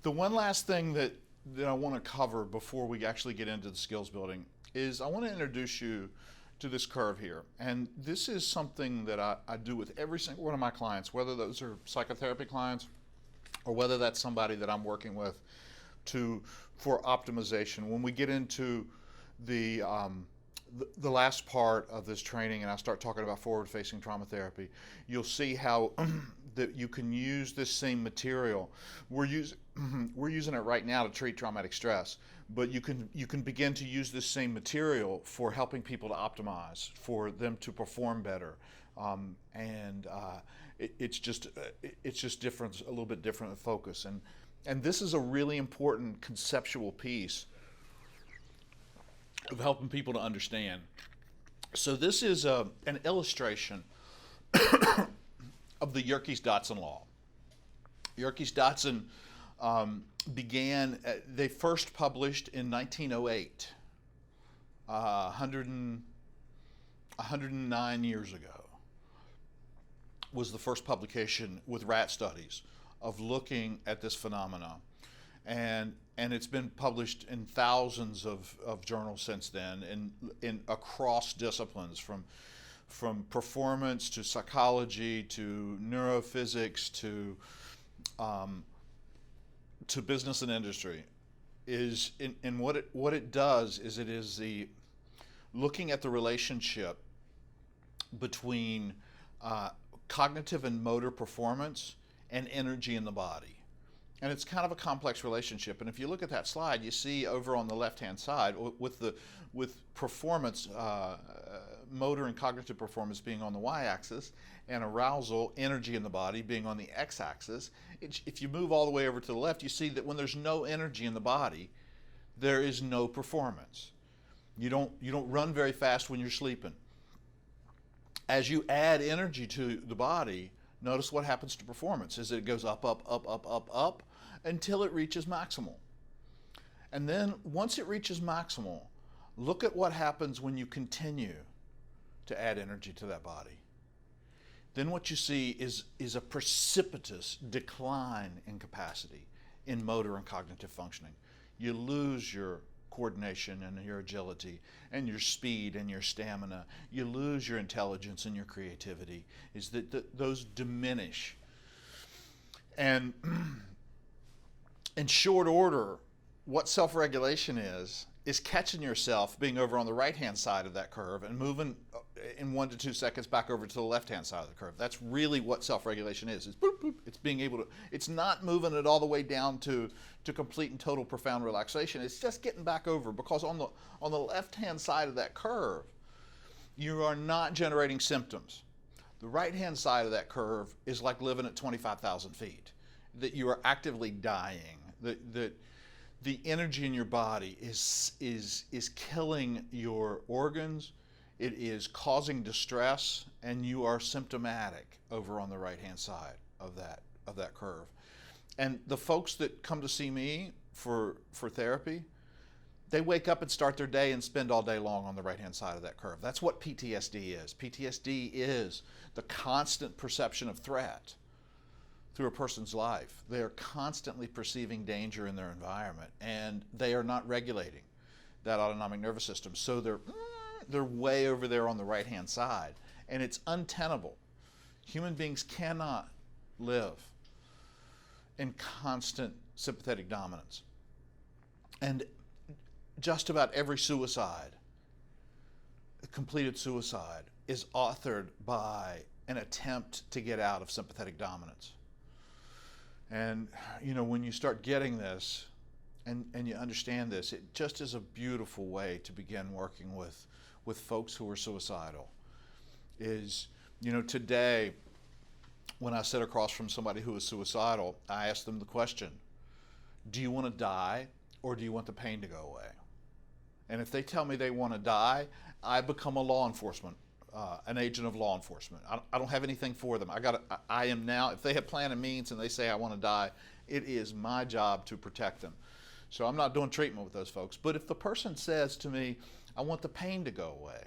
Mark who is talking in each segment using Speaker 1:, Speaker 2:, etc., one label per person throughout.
Speaker 1: The one last thing that I want to cover before we actually get into the skills building is I want to introduce you to this curve here. And this is something that I do with every single one of my clients, whether those are psychotherapy clients or whether that's somebody that I'm working with for optimization. When we get into the last part of this training and I start talking about forward-facing trauma therapy, you'll see how that you can use this same material. We're using it right now to treat traumatic stress, but you can begin to use this same material for helping people to optimize, for them to perform better, it's just different, a little bit different focus, and this is a really important conceptual piece of helping people to understand. So this is an illustration of the Yerkes-Dodson law. Yerkes-Dodson they first published in 1908, 109 years ago, was the first publication with rat studies of looking at this phenomena. And it's been published in thousands of journals since then, in across disciplines, from performance to psychology to neurophysics to business and industry. And what it does is it is the looking at the relationship between cognitive and motor performance and energy in the body. And it's kind of a complex relationship. And if you look at that slide, you see over on the left-hand side with performance, motor and cognitive performance being on the y-axis, and arousal, energy in the body, being on the x-axis. If you move all the way over to the left, you see that when there's no energy in the body, there is no performance. You don't run very fast when you're sleeping. As you add energy to the body, notice what happens to performance is it goes up, up, up, up, up, up, until it reaches maximal. And then once it reaches maximal, look at what happens when you continue to add energy to that body. Then what you see is a precipitous decline in capacity in motor and cognitive functioning. You lose your coordination and your agility and your speed and your stamina. You lose your intelligence and your creativity. Is that those diminish. And in short order, what self-regulation is catching yourself being over on the right-hand side of that curve and moving in 1 to 2 seconds back over to the left-hand side of the curve. That's really what self-regulation is. It's boop, boop. It's being able to, it's not moving it all the way down to complete and total profound relaxation. It's just getting back over, because on the left-hand side of that curve, you are not generating symptoms. The right-hand side of that curve is like living at 25,000 feet, that you are actively dying, that the energy in your body is killing your organs, it is causing distress, and you are symptomatic over on the right-hand side of that curve. And the folks that come to see me for therapy, they wake up and start their day and spend all day long on the right-hand side of that curve. That's what PTSD is. PTSD is the constant perception of threat through a person's life. They are constantly perceiving danger in their environment, and they are not regulating that autonomic nervous system. So they're way over there on the right-hand side, and it's untenable. Human beings cannot live in constant sympathetic dominance. And just about every suicide, completed suicide, is authored by an attempt to get out of sympathetic dominance. And when you start getting this and you understand this, it just is a beautiful way to begin working with folks who are suicidal. Today, when I sit across from somebody who is suicidal, I ask them the question, do you want to die, or do you want the pain to go away? And if they tell me they want to die, I become a law enforcement, an agent of law enforcement. I don't have anything for them. I am now, if they have plan and means and they say I want to die, it is my job to protect them. So I'm not doing treatment with those folks. But if the person says to me, I want the pain to go away,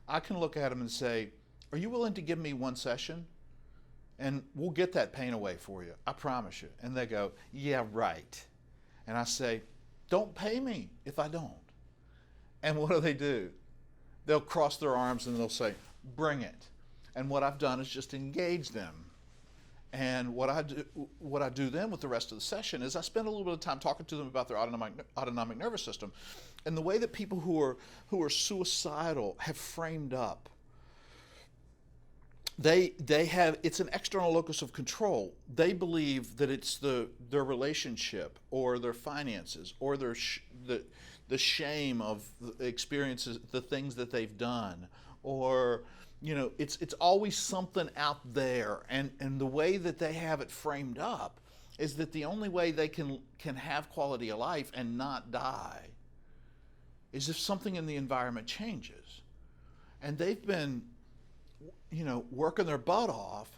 Speaker 1: I can look at them and say, are you willing to give me one session? and we'll get that pain away for you. I promise you. And they go, yeah, right. And I say, don't pay me if I don't. And what do? They'll cross their arms and they'll say, bring it. And what I've done is just engage them. And what I do then with the rest of the session is I spend a little bit of time talking to them about their autonomic nervous system, and the way that people who are suicidal have framed up. They have, it's an external locus of control. They believe that it's their relationship or their finances or the shame of the experiences, the things that they've done, or it's always something out there, and the way that they have it framed up is that the only way they can have quality of life and not die is if something in the environment changes. And they've been working their butt off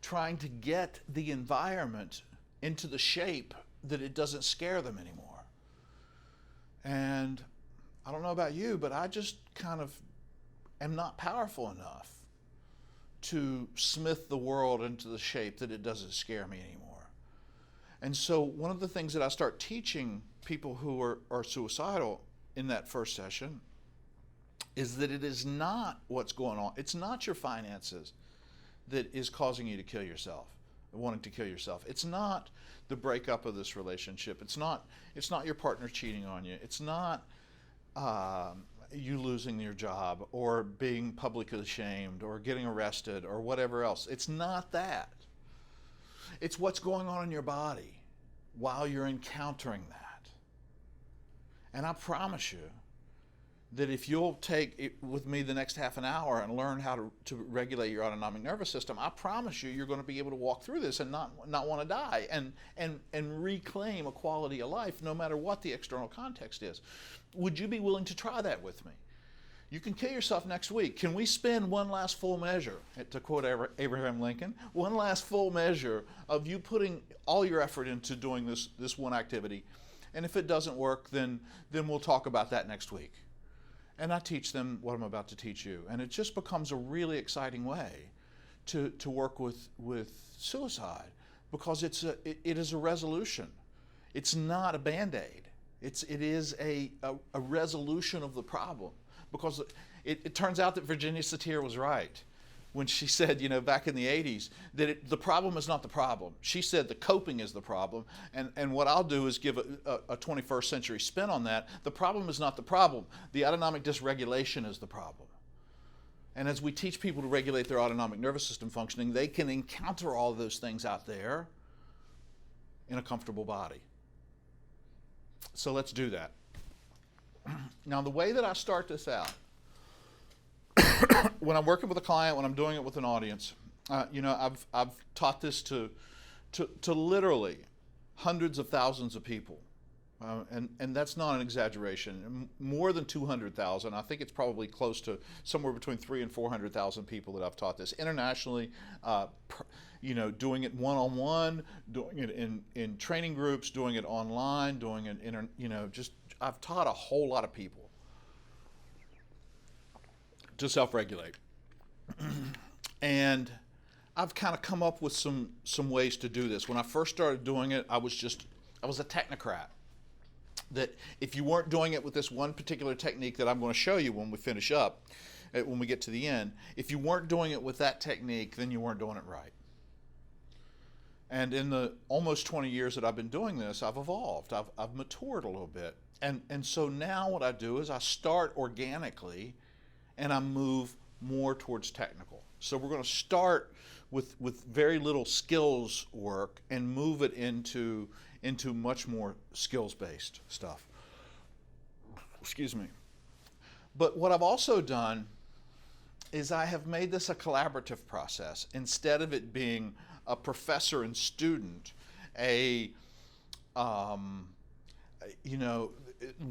Speaker 1: trying to get the environment into the shape that it doesn't scare them anymore. And I don't know about you, but I just kind of am not powerful enough to smith the world into the shape that it doesn't scare me anymore. And so one of the things that I start teaching people who are suicidal in that first session is that it is not what's going on. It's not your finances that is causing you to kill yourself, wanting to kill yourself. It's not the breakup of this relationship. It's not your partner cheating on you. It's not you losing your job or being publicly shamed or getting arrested or whatever else. It's not that. It's what's going on in your body while you're encountering that. And I promise you that if you'll take it with me the next half an hour and learn how to regulate your autonomic nervous system, I promise you you're going to be able to walk through this and not want to die and reclaim a quality of life no matter what the external context is. Would you be willing to try that with me? You can kill yourself next week. Can we spend one last full measure, to quote Abraham Lincoln, one last full measure of you putting all your effort into doing this one activity? And if it doesn't work, then we'll talk about that next week. And I teach them what I'm about to teach you. And it just becomes a really exciting way to work with suicide, because it is a resolution. It's not a Band-Aid. It is a resolution of the problem. Because it turns out that Virginia Satir was right when she said, back in the 80s, that the problem is not the problem. She said the coping is the problem. And what I'll do is give a 21st century spin on that. The problem is not the problem. The autonomic dysregulation is the problem. And as we teach people to regulate their autonomic nervous system functioning, they can encounter all of those things out there in a comfortable body. So let's do that. Now, the way that I start this out, when I'm working with a client, when I'm doing it with an audience, I've taught this to literally hundreds of thousands of people, and that's not an exaggeration. More than 200,000. I think it's probably close to somewhere between 300,000 and 400,000 people that I've taught this internationally. Doing it one-on-one, doing it in training groups, doing it online, doing it I've taught a whole lot of people to self-regulate. And I've kind of come up with some ways to do this. When I first started doing it, I was a technocrat. That if you weren't doing it with this one particular technique that I'm going to show you when we finish up, when we get to the end, if you weren't doing it with that technique, then you weren't doing it right. And in the almost 20 years that I've been doing this, I've evolved. I've matured a little bit. And so now what I do is I start organically and I move more towards technical. So we're going to start with very little skills work and move it into much more skills-based stuff. Excuse me. But what I've also done is I have made this a collaborative process. Instead of it being a professor and student,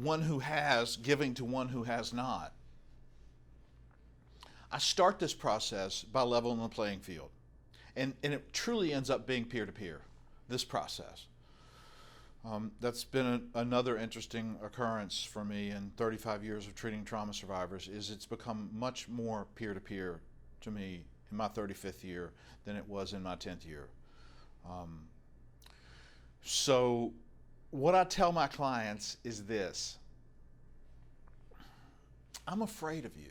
Speaker 1: one who has giving to one who has not. I start this process by leveling the playing field. And it truly ends up being peer-to-peer, this process. That's been another interesting occurrence for me in 35 years of treating trauma survivors, is it's become much more peer-to-peer to me in my 35th year than it was in my 10th year. So what I tell my clients is this: I'm afraid of you.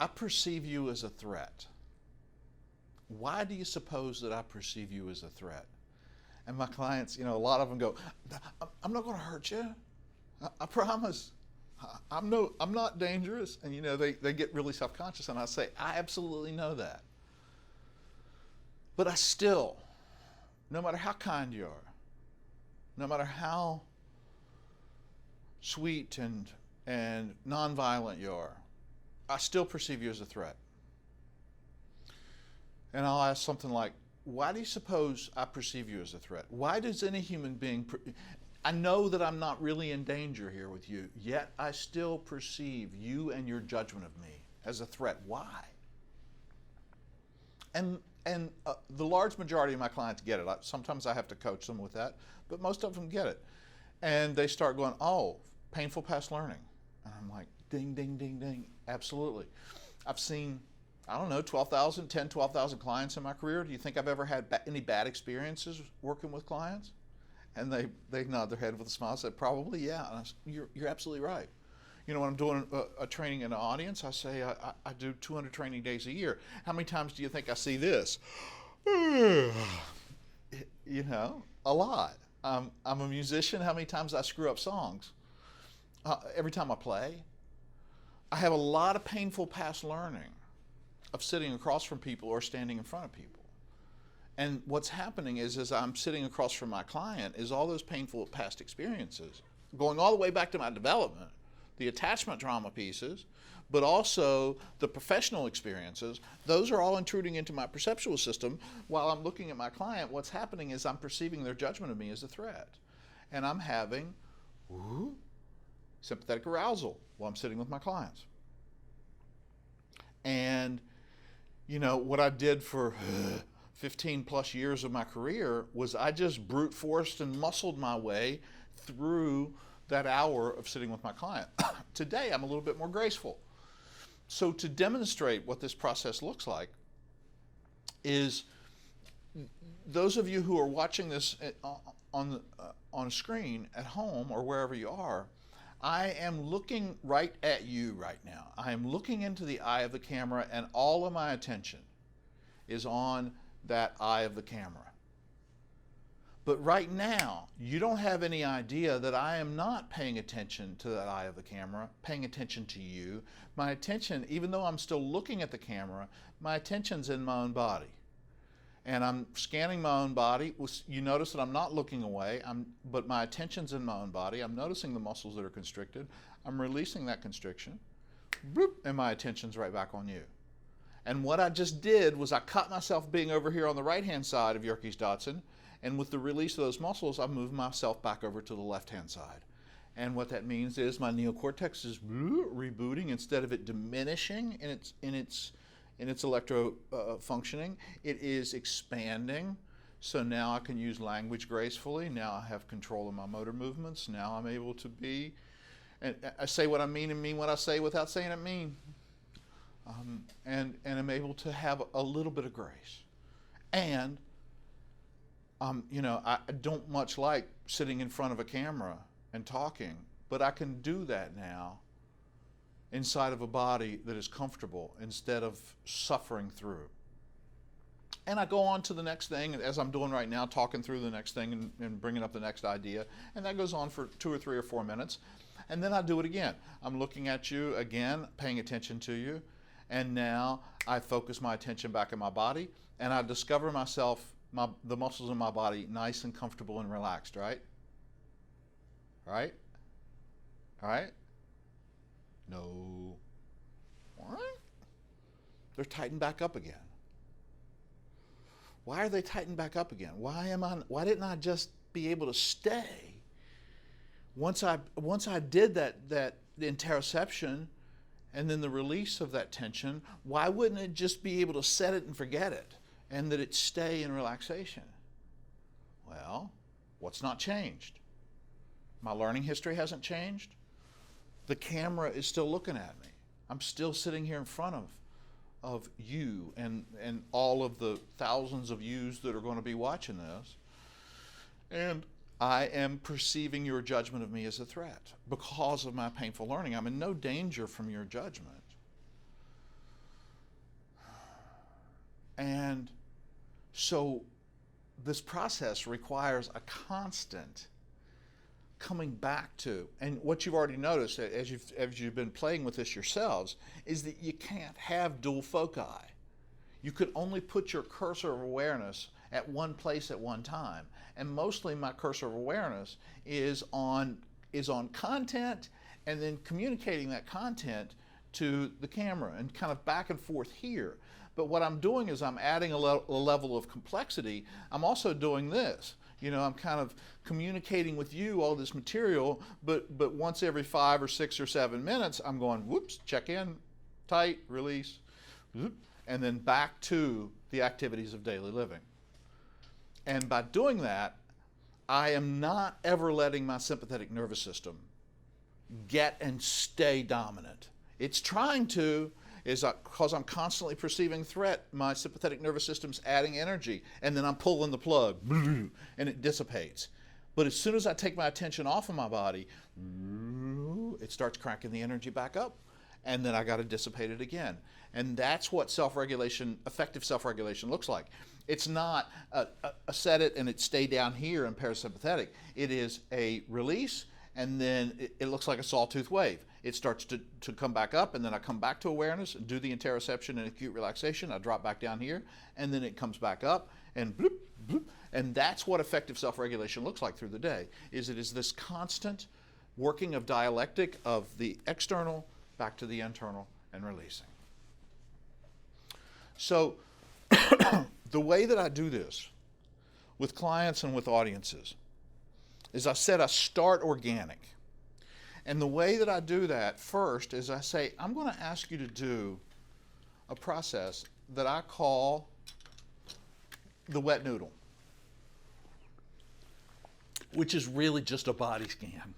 Speaker 1: I perceive you as a threat. Why do you suppose that I perceive you as a threat? And my clients, a lot of them go, I'm not going to hurt you. I promise. I'm not dangerous. And they get really self-conscious, and I say, I absolutely know that. But I still, no matter how kind you are, no matter how sweet and nonviolent you are, I still perceive you as a threat. And I'll ask something like, why do you suppose I perceive you as a threat? Why does any human being, I know that I'm not really in danger here with you, yet I still perceive you and your judgment of me as a threat. Why? And the large majority of my clients get it. Sometimes I have to coach them with that, but most of them get it. And they start going, oh, painful past learning. And I'm like, ding, ding, ding, ding. Absolutely. I've seen, 12,000 clients in my career. Do you think I've ever had any bad experiences working with clients? And they nod their head with a smile and said, probably, yeah. And I said, you're absolutely right. When I'm doing a training in an audience, I say I do 200 training days a year. How many times do you think I see this? A lot. I'm a musician. How many times I screw up songs? Every time I play. I have a lot of painful past learning of sitting across from people or standing in front of people. And what's happening is, as I'm sitting across from my client, is all those painful past experiences, going all the way back to my development, the attachment trauma pieces, but also the professional experiences, those are all intruding into my perceptual system. While I'm looking at my client, what's happening is I'm perceiving their judgment of me as a threat. And I'm having sympathetic arousal while I'm sitting with my clients. And what I did for 15 plus years of my career was I just brute forced and muscled my way through that hour of sitting with my client. Today, I'm a little bit more graceful. So to demonstrate what this process looks like is, those of you who are watching this on screen at home or wherever you are, I am looking right at you right now. I am looking into the eye of the camera, and all of my attention is on that eye of the camera. But right now, you don't have any idea that I am not paying attention to that eye of the camera, paying attention to you. My attention, even though I'm still looking at the camera, my attention's in my own body. And I'm scanning my own body. You notice that I'm not looking away, but my attention's in my own body. I'm noticing the muscles that are constricted. I'm releasing that constriction, bloop, and my attention's right back on you. And what I just did was I caught myself being over here on the right-hand side of Yerkes-Dodson, and with the release of those muscles, I moved myself back over to the left-hand side. And what that means is my neocortex is rebooting. Instead of it diminishing in its electro functioning, it is expanding. So now I can use language gracefully. Now I have control of my motor movements. Now I'm able to be, and I say what I mean and mean what I say without saying it mean. And I'm able to have a little bit of grace. And I don't much like sitting in front of a camera and talking, but I can do that now inside of a body that is comfortable instead of suffering through. And I go on to the next thing, as I'm doing right now, talking through the next thing and bringing up the next idea. And that goes on for 2 or 3 or 4 minutes. And then I do it again. I'm looking at you again, paying attention to you. And now I focus my attention back in my body, and I discover myself, the muscles in my body, nice and comfortable and relaxed, right? Right? All right? No. All right? They're tightened back up again. Why are they tightened back up again? Why didn't I just be able to stay? Once I did that interoception and then the release of that tension, why wouldn't it just be able to set it and forget it, and that it stay in relaxation? Well, what's not changed? My learning history hasn't changed. The camera is still looking at me. I'm still sitting here in front of you and all of the thousands of yous that are going to be watching this. And I am perceiving your judgment of me as a threat because of my painful learning. I'm in no danger from your judgment. And so this process requires a constant coming back to, and what you've already noticed as you've been playing with this yourselves, is that you can't have dual foci. You could only put your cursor of awareness at one place at one time. And mostly my cursor of awareness is on content, and then communicating that content to the camera and kind of back and forth here. But what I'm doing is I'm adding a level of complexity. I'm also doing this. I'm kind of communicating with you all this material, but once every 5 or 6 or 7 minutes, I'm going, whoops, check in, tight, release, whoop, and then back to the activities of daily living. And by doing that, I am not ever letting my sympathetic nervous system get and stay dominant. It's trying to, because I'm constantly perceiving threat, my sympathetic nervous system's adding energy, and then I'm pulling the plug, and it dissipates. But as soon as I take my attention off of my body, it starts cranking the energy back up, and then I got to dissipate it again. And that's what self-regulation, effective self-regulation looks like. It's not a set it and it stay down here in parasympathetic. It is a release, and then it looks like a sawtooth wave. It starts to come back up, and then I come back to awareness and do the interoception and acute relaxation. I drop back down here, and then it comes back up, and bloop, bloop. And that's what effective self-regulation looks like through the day, is it is this constant working of dialectic of the external back to the internal and releasing. So the way that I do this with clients and with audiences is I start organic. And the way that I do that first is I say, I'm going to ask you to do a process that I call the wet noodle, which is really just a body scan.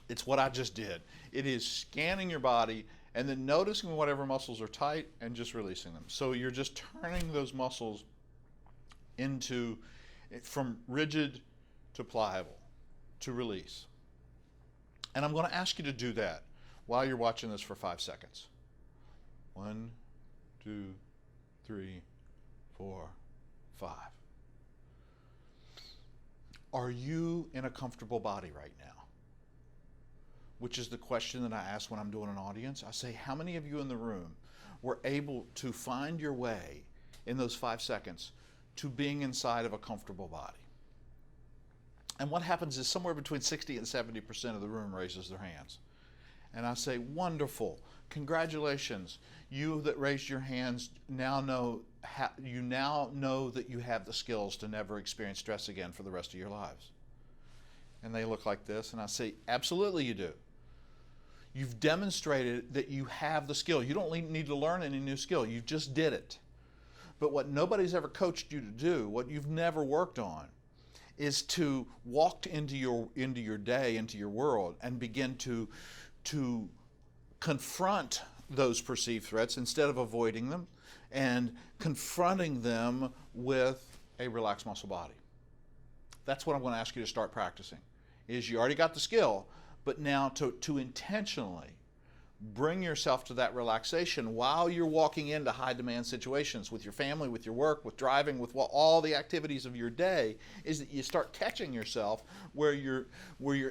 Speaker 1: It's what I just did. It is scanning your body and then noticing whatever muscles are tight and just releasing them. So you're just turning those muscles from rigid to pliable, to release. And I'm going to ask you to do that while you're watching this for 5 seconds. 1, 2, 3, 4, 5. Are you in a comfortable body right now? Which is the question that I ask when I'm doing an audience. I say, how many of you in the room were able to find your way in those 5 seconds to being inside of a comfortable body? And what happens is somewhere between 60 and 70% of the room raises their hands. And I say, wonderful, congratulations. You that raised your hands now know that you have the skills to never experience stress again for the rest of your lives. And they look like this, and I say, absolutely you do. You've demonstrated that you have the skill. You don't need to learn any new skill. You just did it. But what nobody's ever coached you to do, what you've never worked on, is to walk into your day, into your world, and begin to confront those perceived threats instead of avoiding them, and confronting them with a relaxed muscle body. That's what I'm going to ask you to start practicing. Is you already got the skill, but now to intentionally bring yourself to that relaxation while you're walking into high demand situations with your family, with your work, with driving, with all the activities of your day, is that you start catching yourself where your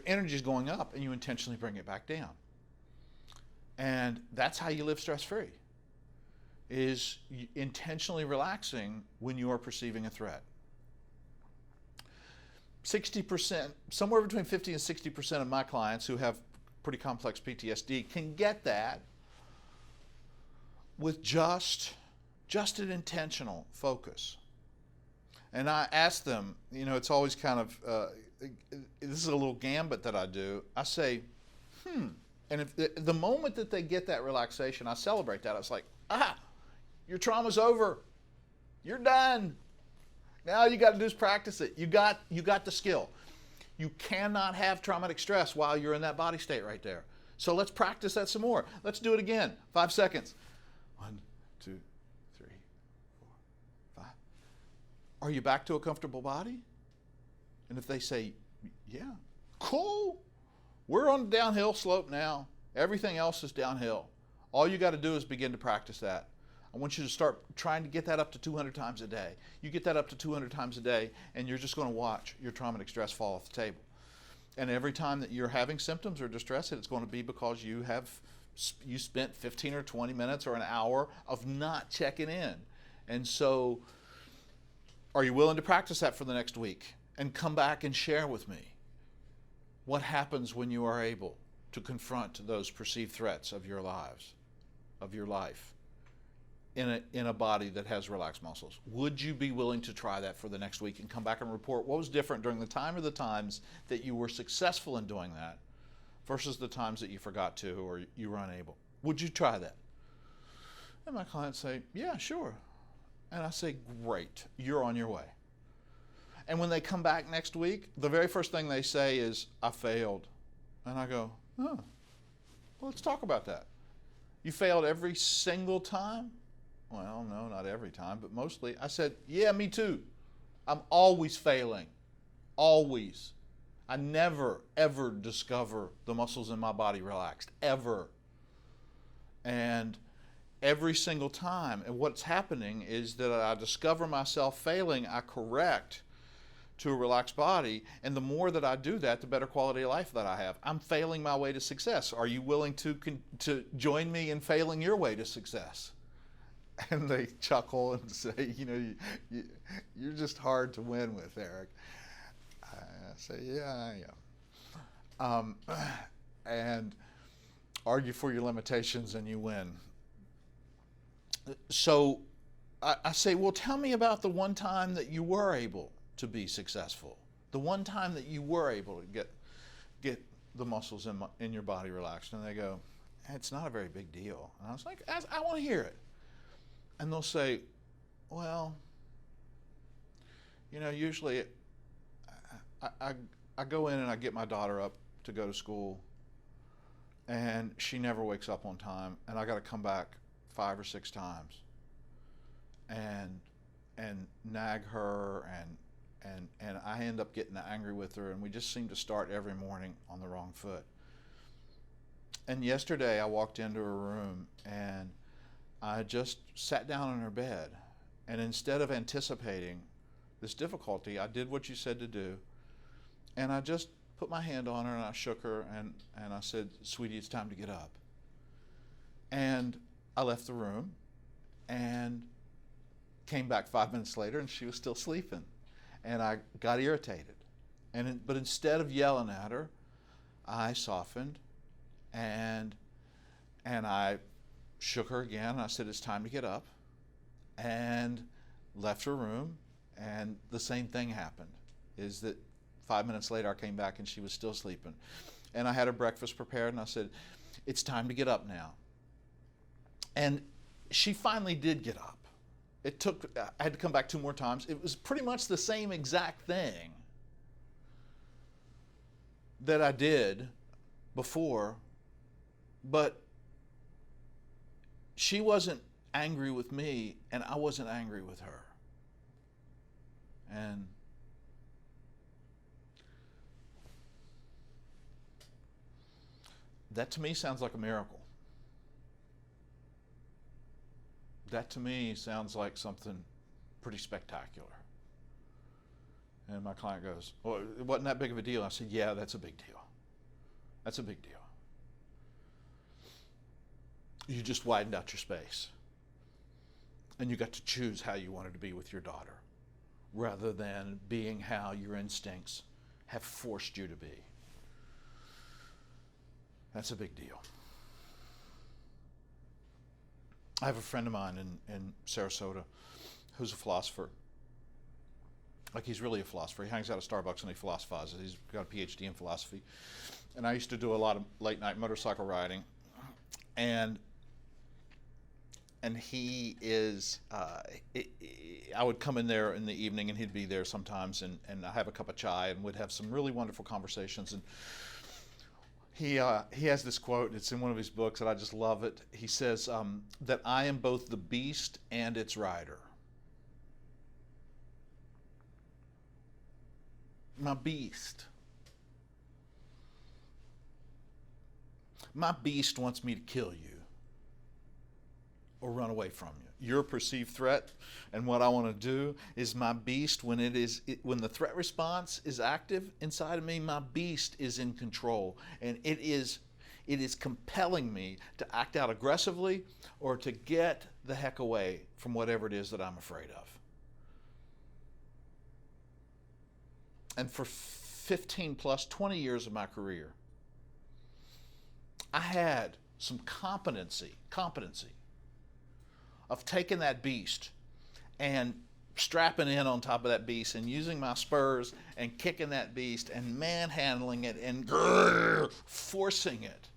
Speaker 1: energy is going up and you intentionally bring it back down. And that's how you live stress-free, is intentionally relaxing when you are perceiving a threat. 60%, somewhere between 50 and 60% of my clients who have pretty complex PTSD can get that with just an intentional focus. And I ask them, it's always kind of, this is a little gambit that I do. I say, and if the moment that they get that relaxation, I celebrate that. I was like, your trauma's over. You're done. Now you got to do is practice it. You got the skill. You cannot have traumatic stress while you're in that body state right there. So let's practice that some more. Let's do it again. 5 seconds. 1, 2, 3, 4, 5. Are you back to a comfortable body? And if they say, yeah, cool. We're on the downhill slope now. Everything else is downhill. All you got to do is begin to practice that. I want you to start trying to get that up to 200 times a day. You get that up to 200 times a day, and you're just going to watch your traumatic stress fall off the table. And every time that you're having symptoms or distress, it's going to be because you spent 15 or 20 minutes or an hour of not checking in. And so, are you willing to practice that for the next week and come back and share with me what happens when you are able to confront those perceived threats of your lives, of your life, in a body that has relaxed muscles? Would you be willing to try that for the next week and come back and report what was different during the time or the times that you were successful in doing that versus the times that you forgot to or you were unable? Would you try that? And my clients say, yeah, sure. And I say, great, you're on your way. And when they come back next week, the very first thing they say is, I failed. And I go, oh, well, let's talk about that. You failed every single time? Well, no, not every time, but mostly. I said, yeah, me too. I'm always failing. Always. I never, ever discover the muscles in my body relaxed. Ever. And every single time. And what's happening is that I discover myself failing, I correct to a relaxed body, and the more that I do that, the better quality of life that I have. I'm failing my way to success. Are you willing to join me in failing your way to success? And they chuckle and say, you're just hard to win with, Eric. I say, yeah, I am. And argue for your limitations and you win. So I say, well, tell me about the one time that you were able to be successful. The one time that you were able to get the muscles in your body relaxed. And they go, it's not a very big deal. And I was like, I want to hear it. And they'll say, well, usually I go in and I get my daughter up to go to school, and she never wakes up on time, and I got to come back 5 or 6 times and nag her, and I end up getting angry with her, and we just seem to start every morning on the wrong foot. And yesterday I walked into her room and I just sat down in her bed, and instead of anticipating this difficulty, I did what you said to do, and I just put my hand on her and I shook her and I said, sweetie, it's time to get up. And I left the room and came back 5 minutes later and she was still sleeping, and I got irritated. But instead of yelling at her, I softened and I shook her again, and I said, it's time to get up, and left her room, and the same thing happened, is that 5 minutes later I came back and she was still sleeping. And I had her breakfast prepared, and I said, it's time to get up now. And she finally did get up. I had to come back 2 more times. It was pretty much the same exact thing that I did before, but she wasn't angry with me, and I wasn't angry with her. And that to me sounds like a miracle. That to me sounds like something pretty spectacular. And my client goes, well, it wasn't that big of a deal. I said, yeah, that's a big deal. That's a big deal. You just widened out your space. And you got to choose how you wanted to be with your daughter, rather than being how your instincts have forced you to be. That's a big deal. I have a friend of mine in Sarasota who's a philosopher. Like, he's really a philosopher. He hangs out at Starbucks and he philosophizes. He's got a Ph.D. in philosophy. And I used to do a lot of late night motorcycle riding. And he is, I would come in there in the evening and he'd be there sometimes, and I have a cup of chai and we'd have some really wonderful conversations. And He has this quote. It's in one of his books, and I just love it. He says that I am both the beast and its rider. My beast. My beast wants me to kill you or run away from you. You're a perceived threat, and what I want to do is my beast, when the threat response is active inside of me, my beast is in control, and it is compelling me to act out aggressively or to get the heck away from whatever it is that I'm afraid of. And for 15 plus 20 years of my career, I had some competency of taking that beast and strapping in on top of that beast and using my spurs and kicking that beast and manhandling it and forcing it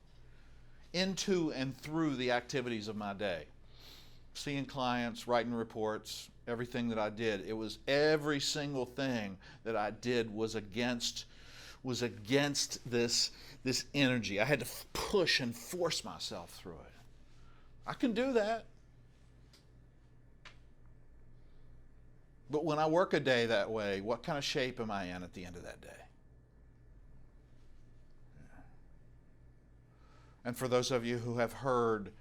Speaker 1: into and through the activities of my day. Seeing clients, writing reports, everything that I did. It was every single thing that I did was against this energy. I had to push and force myself through it. I can do that. But when I work a day that way, what kind of shape am I in at the end of that day? And for those of you who have heard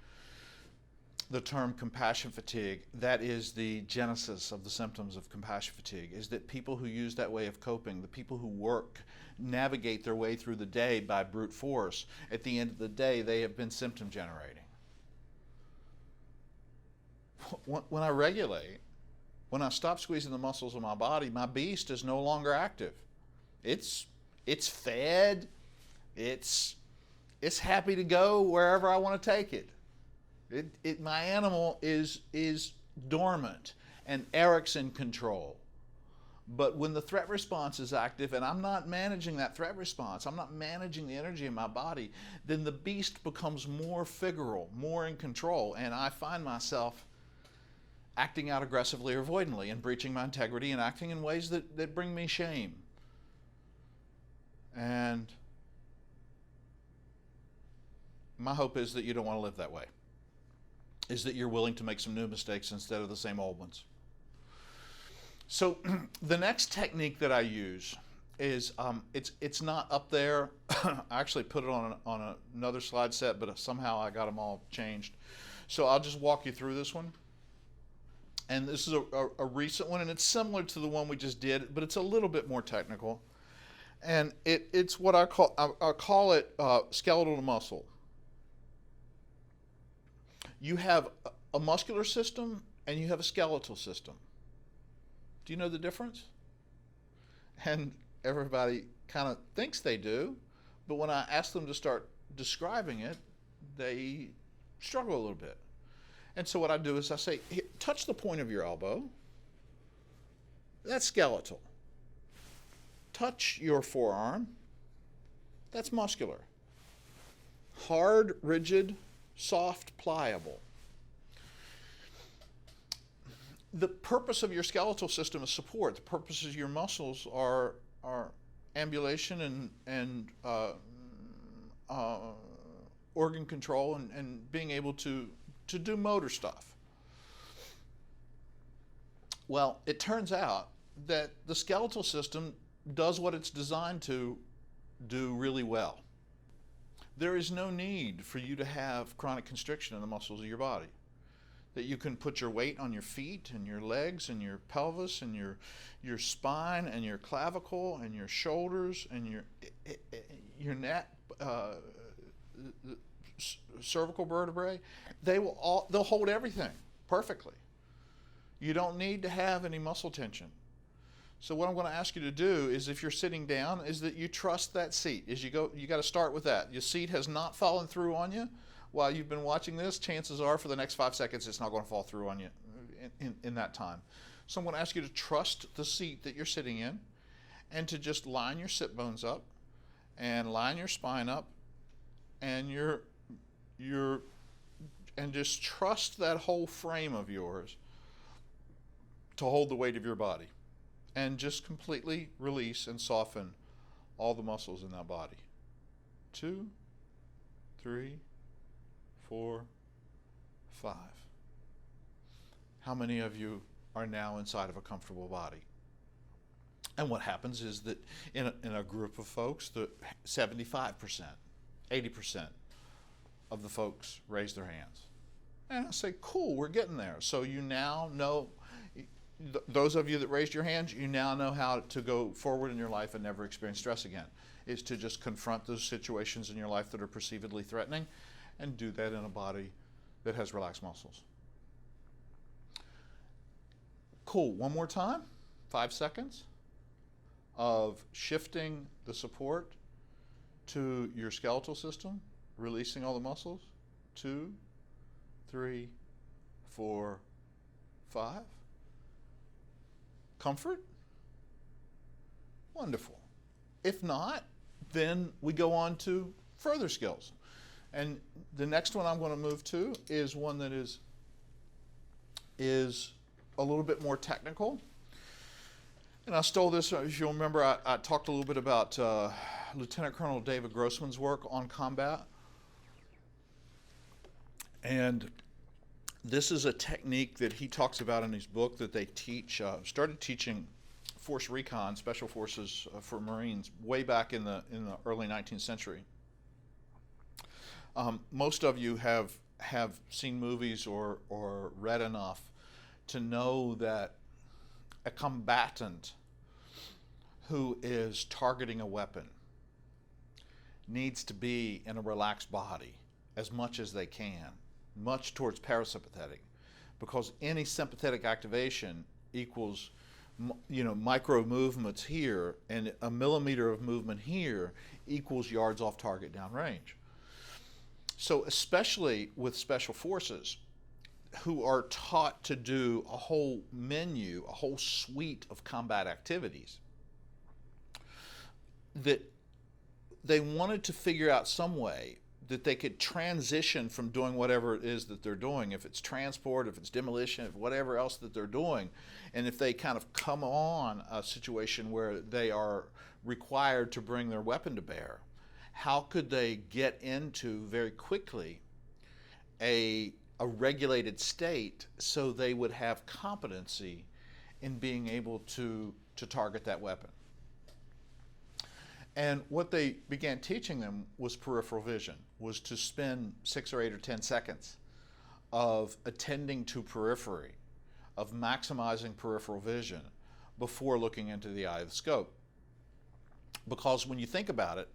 Speaker 1: the term compassion fatigue, that is the genesis of the symptoms of compassion fatigue, is that people who use that way of coping, the people who navigate their way through the day by brute force, at the end of the day, they have been symptom generating. When I regulate, when I stop squeezing the muscles of my body, my beast is no longer active. It's fed. It's happy to go wherever I want to take it. My animal is dormant, and Eric's in control. But when the threat response is active and I'm not managing that threat response, I'm not managing the energy in my body, then the beast becomes more figural, more in control, and I find myself acting out aggressively or avoidantly and breaching my integrity and acting in ways that bring me shame. And my hope is that you don't want to live that way, is that you're willing to make some new mistakes instead of the same old ones. So the next technique that I use is, it's not up there. I actually put it on another slide set, but somehow I got them all changed. So I'll just walk you through this one. And this is a recent one, and it's similar to the one we just did, but it's a little bit more technical. And it's what I call it skeletal muscle. You have a muscular system and you have a skeletal system. Do you know the difference? And everybody kind of thinks they do, but when I ask them to start describing it, they struggle a little bit. And so what I do is I say, touch the point of your elbow. That's skeletal. Touch your forearm. That's muscular. Hard, rigid, soft, pliable. The purpose of your skeletal system is support. The purpose of your muscles are ambulation and organ control and being able to do motor stuff. Well, it turns out that the skeletal system does what it's designed to do really well. There is no need for you to have chronic constriction in the muscles of your body. That you can put your weight on your feet and your legs and your pelvis and your spine and your clavicle and your shoulders and your neck, cervical vertebrae. They'll hold everything perfectly. You don't need to have any muscle tension. So what I'm going to ask you to do is, if you're sitting down, is that you trust that seat. As you go, you got to start with that. Your seat has not fallen through on you while you've been watching this. Chances are for the next 5 seconds it's not going to fall through on you in that time. So I'm going to ask you to trust the seat that you're sitting in, and to just line your sit bones up and line your spine up, and and just trust that whole frame of yours to hold the weight of your body, and just completely release and soften all the muscles in that body. 2, 3, 4, 5. How many of you are now inside of a comfortable body? And what happens is that in a group of folks, the 75%, 80% of the folks raise their hands. And I say, cool, we're getting there. So you now know, those of you that raised your hands, you now know how to go forward in your life and never experience stress again. Is to just confront those situations in your life that are perceivedly threatening and do that in a body that has relaxed muscles. Cool, one more time, 5 seconds of shifting the support to your skeletal system, releasing all the muscles. 2, 3, 4, 5. Comfort? Wonderful. If not, then we go on to further skills. And the next one I'm going to move to is one that is a little bit more technical. And I stole this, if you'll remember, I talked a little bit about Lieutenant Colonel David Grossman's work on combat. And this is a technique that he talks about in his book that they teach, started teaching Force Recon, Special Forces for Marines, way back in the early 19th century. Most of you have seen movies or read enough to know that a combatant who is targeting a weapon needs to be in a relaxed body as much as they can, much towards parasympathetic, because any sympathetic activation equals, micro movements here, and a millimeter of movement here equals yards off target downrange. So especially with special forces, who are taught to do a whole menu, a whole suite of combat activities, that they wanted to figure out some way that they could transition from doing whatever it is that they're doing, if it's transport, if it's demolition, if whatever else that they're doing, and if they kind of come on a situation where they are required to bring their weapon to bear, how could they get into very quickly a regulated state so they would have competency in being able to target that weapon. And what they began teaching them was peripheral vision, was to spend 6 or 8 or 10 seconds of attending to periphery, of maximizing peripheral vision before looking into the eye of the scope. Because when you think about it,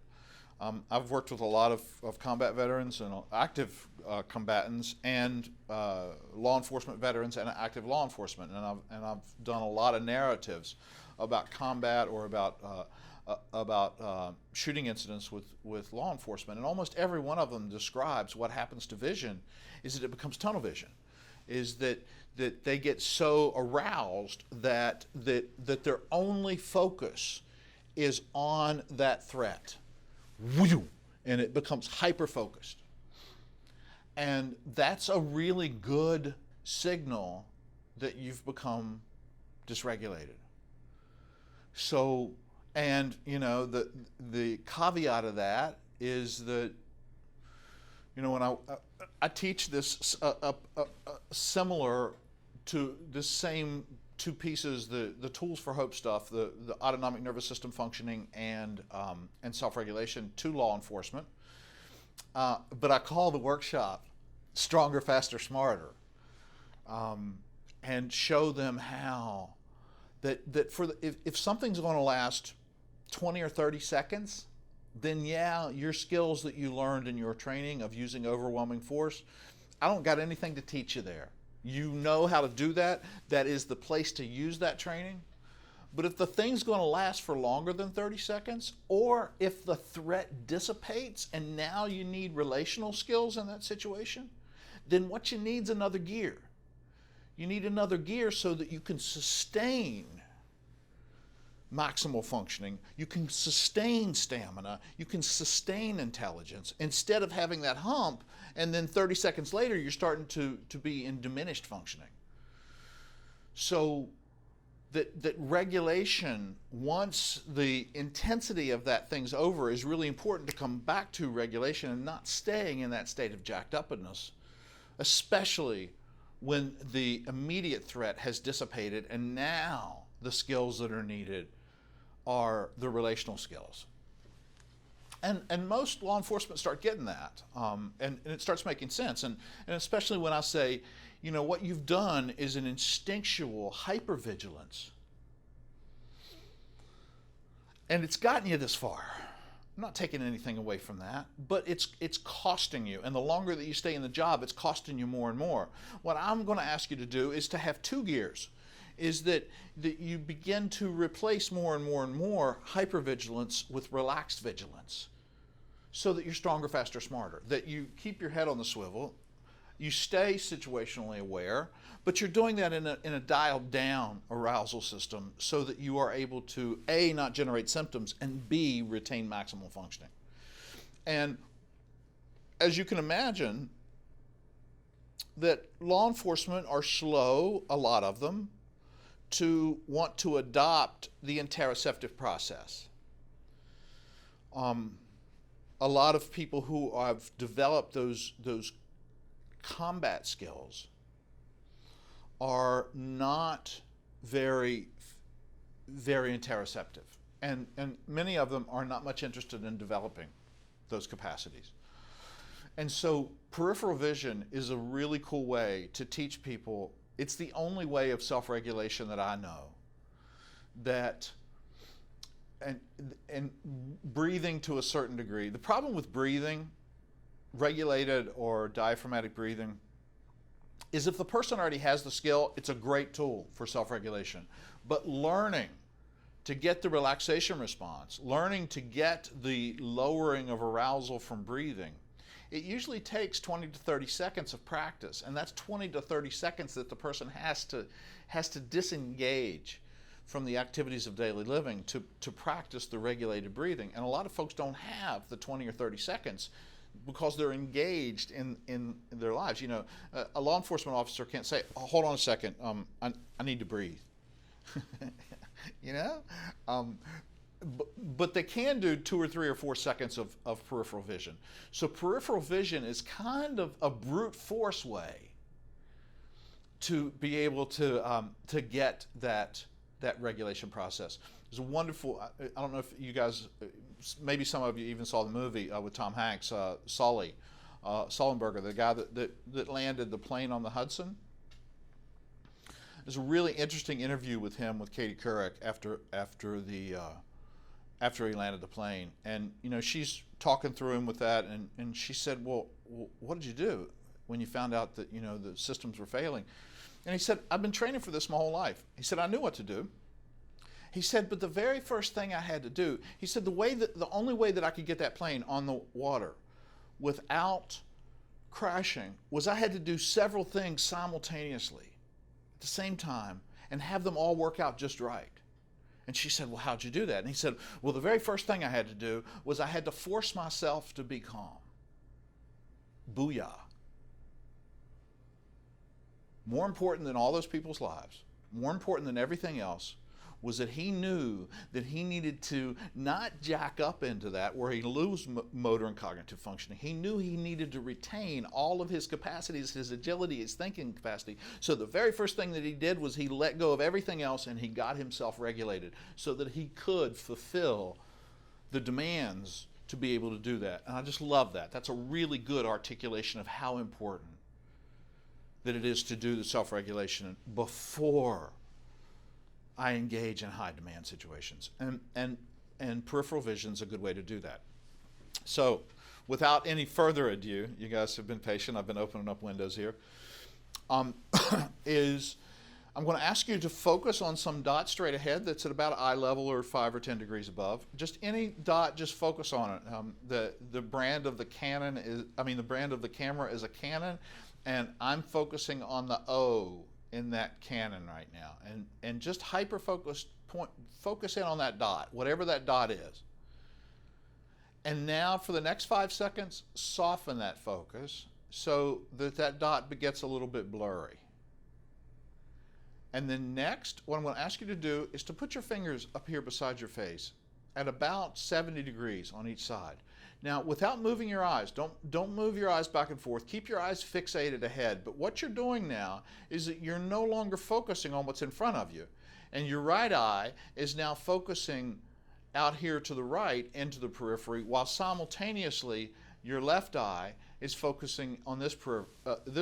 Speaker 1: I've worked with a lot of combat veterans and active combatants and law enforcement veterans and active law enforcement, and I've done a lot of narratives about combat or about shooting incidents with law enforcement, and almost every one of them describes what happens to vision is that it becomes tunnel vision, is that they get so aroused that their only focus is on that threat. And it becomes hyper-focused. And that's a really good signal that you've become dysregulated. So, and the caveat of that is that, when I teach this similar to the same two pieces, the tools for hope stuff, the autonomic nervous system functioning and self-regulation to law enforcement. But I call the workshop Stronger, Faster, Smarter, and show them how that if something's going to last 20 or 30 seconds, then yeah, your skills that you learned in your training of using overwhelming force, I don't got anything to teach you there. You know how to do that. That is the place to use that training. But if the thing's going to last for longer than 30 seconds, or if the threat dissipates and now you need relational skills in that situation, then what you need is another gear. You need another gear so that you can sustain maximal functioning, you can sustain stamina, you can sustain intelligence, instead of having that hump and then 30 seconds later you're starting to be in diminished functioning. So that regulation, once the intensity of that thing's over, is really important to come back to regulation and not staying in that state of jacked upness, especially when the immediate threat has dissipated and now the skills that are needed are the relational skills. And most law enforcement start getting that, and it starts making sense. And especially when I say, you know, what you've done is an instinctual hypervigilance. And it's gotten you this far. I'm not taking anything away from that, but it's costing you. And the longer that you stay in the job, it's costing you more and more. What I'm going to ask you to do is to have two gears, is that you begin to replace more and more and more hypervigilance with relaxed vigilance, so that you're stronger, faster, smarter, that you keep your head on the swivel, you stay situationally aware, but you're doing that in a dialed down arousal system so that you are able to A, not generate symptoms, and B, retain maximal functioning. And as you can imagine, that law enforcement are slow, a lot of them, to want to adopt the interoceptive process. A lot of people who have developed those combat skills are not very interoceptive, and many of them are not much interested in developing those capacities. And so peripheral vision is a really cool way to teach people. It's the only way of self-regulation that I know, that and breathing to a certain degree. The problem with breathing, regulated or diaphragmatic breathing, is if the person already has the skill, it's a great tool for self-regulation. But learning to get the relaxation response, learning to get the lowering of arousal from breathing, it usually takes 20 to 30 seconds of practice, and that's 20 to 30 seconds that the person has to disengage from the activities of daily living to practice the regulated breathing. And a lot of folks don't have the 20 or 30 seconds because they're engaged in their lives. You know, a law enforcement officer can't say, oh, hold on a second, I need to breathe. You know? But they can do 2 or 3 or 4 seconds of peripheral vision. So peripheral vision is kind of a brute force way to be able to get that regulation process. There's a wonderful, I don't know if you guys, maybe some of you even saw the movie with Tom Hanks, Sullenberger, the guy that landed the plane on the Hudson. There's a really interesting interview with him with Katie Couric after he landed the plane. And, you know, she's talking through him with that, and she said, well, what did you do when you found out that, you know, the systems were failing? And he said, I've been training for this my whole life. He said, I knew what to do. He said, but the very first thing I had to do, he said, the only way that I could get that plane on the water without crashing was I had to do several things simultaneously at the same time and have them all work out just right. And she said, well, how'd you do that? And he said, well, the very first thing I had to do was I had to force myself to be calm. Booyah. More important than all those people's lives, more important than everything else, was that he knew that he needed to not jack up into that where he lose motor and cognitive functioning. He knew he needed to retain all of his capacities, his agility, his thinking capacity. So the very first thing that he did was he let go of everything else and he got himself regulated so that he could fulfill the demands to be able to do that. And I just love that. That's a really good articulation of how important that it is to do the self-regulation before I engage in high demand situations. And peripheral vision is a good way to do that. So without any further ado, you guys have been patient, I've been opening up windows here, I'm going to ask you to focus on some dot straight ahead that's at about eye level or 5 or 10 degrees above. Just any dot, just focus on it. The brand of the Canon is, the brand of the camera is a Canon, and I'm focusing on the O in that Canon right now, and just focus in on that dot, whatever that dot is. And now for the next 5 seconds, soften that focus so that dot gets a little bit blurry. And then next, what I'm going to ask you to do is to put your fingers up here beside your face at about 70 degrees on each side. Now, without moving your eyes, don't move your eyes back and forth. Keep your eyes fixated ahead. But what you're doing now is that you're no longer focusing on what's in front of you. And your right eye is now focusing out here to the right into the periphery, while simultaneously your left eye is focusing on this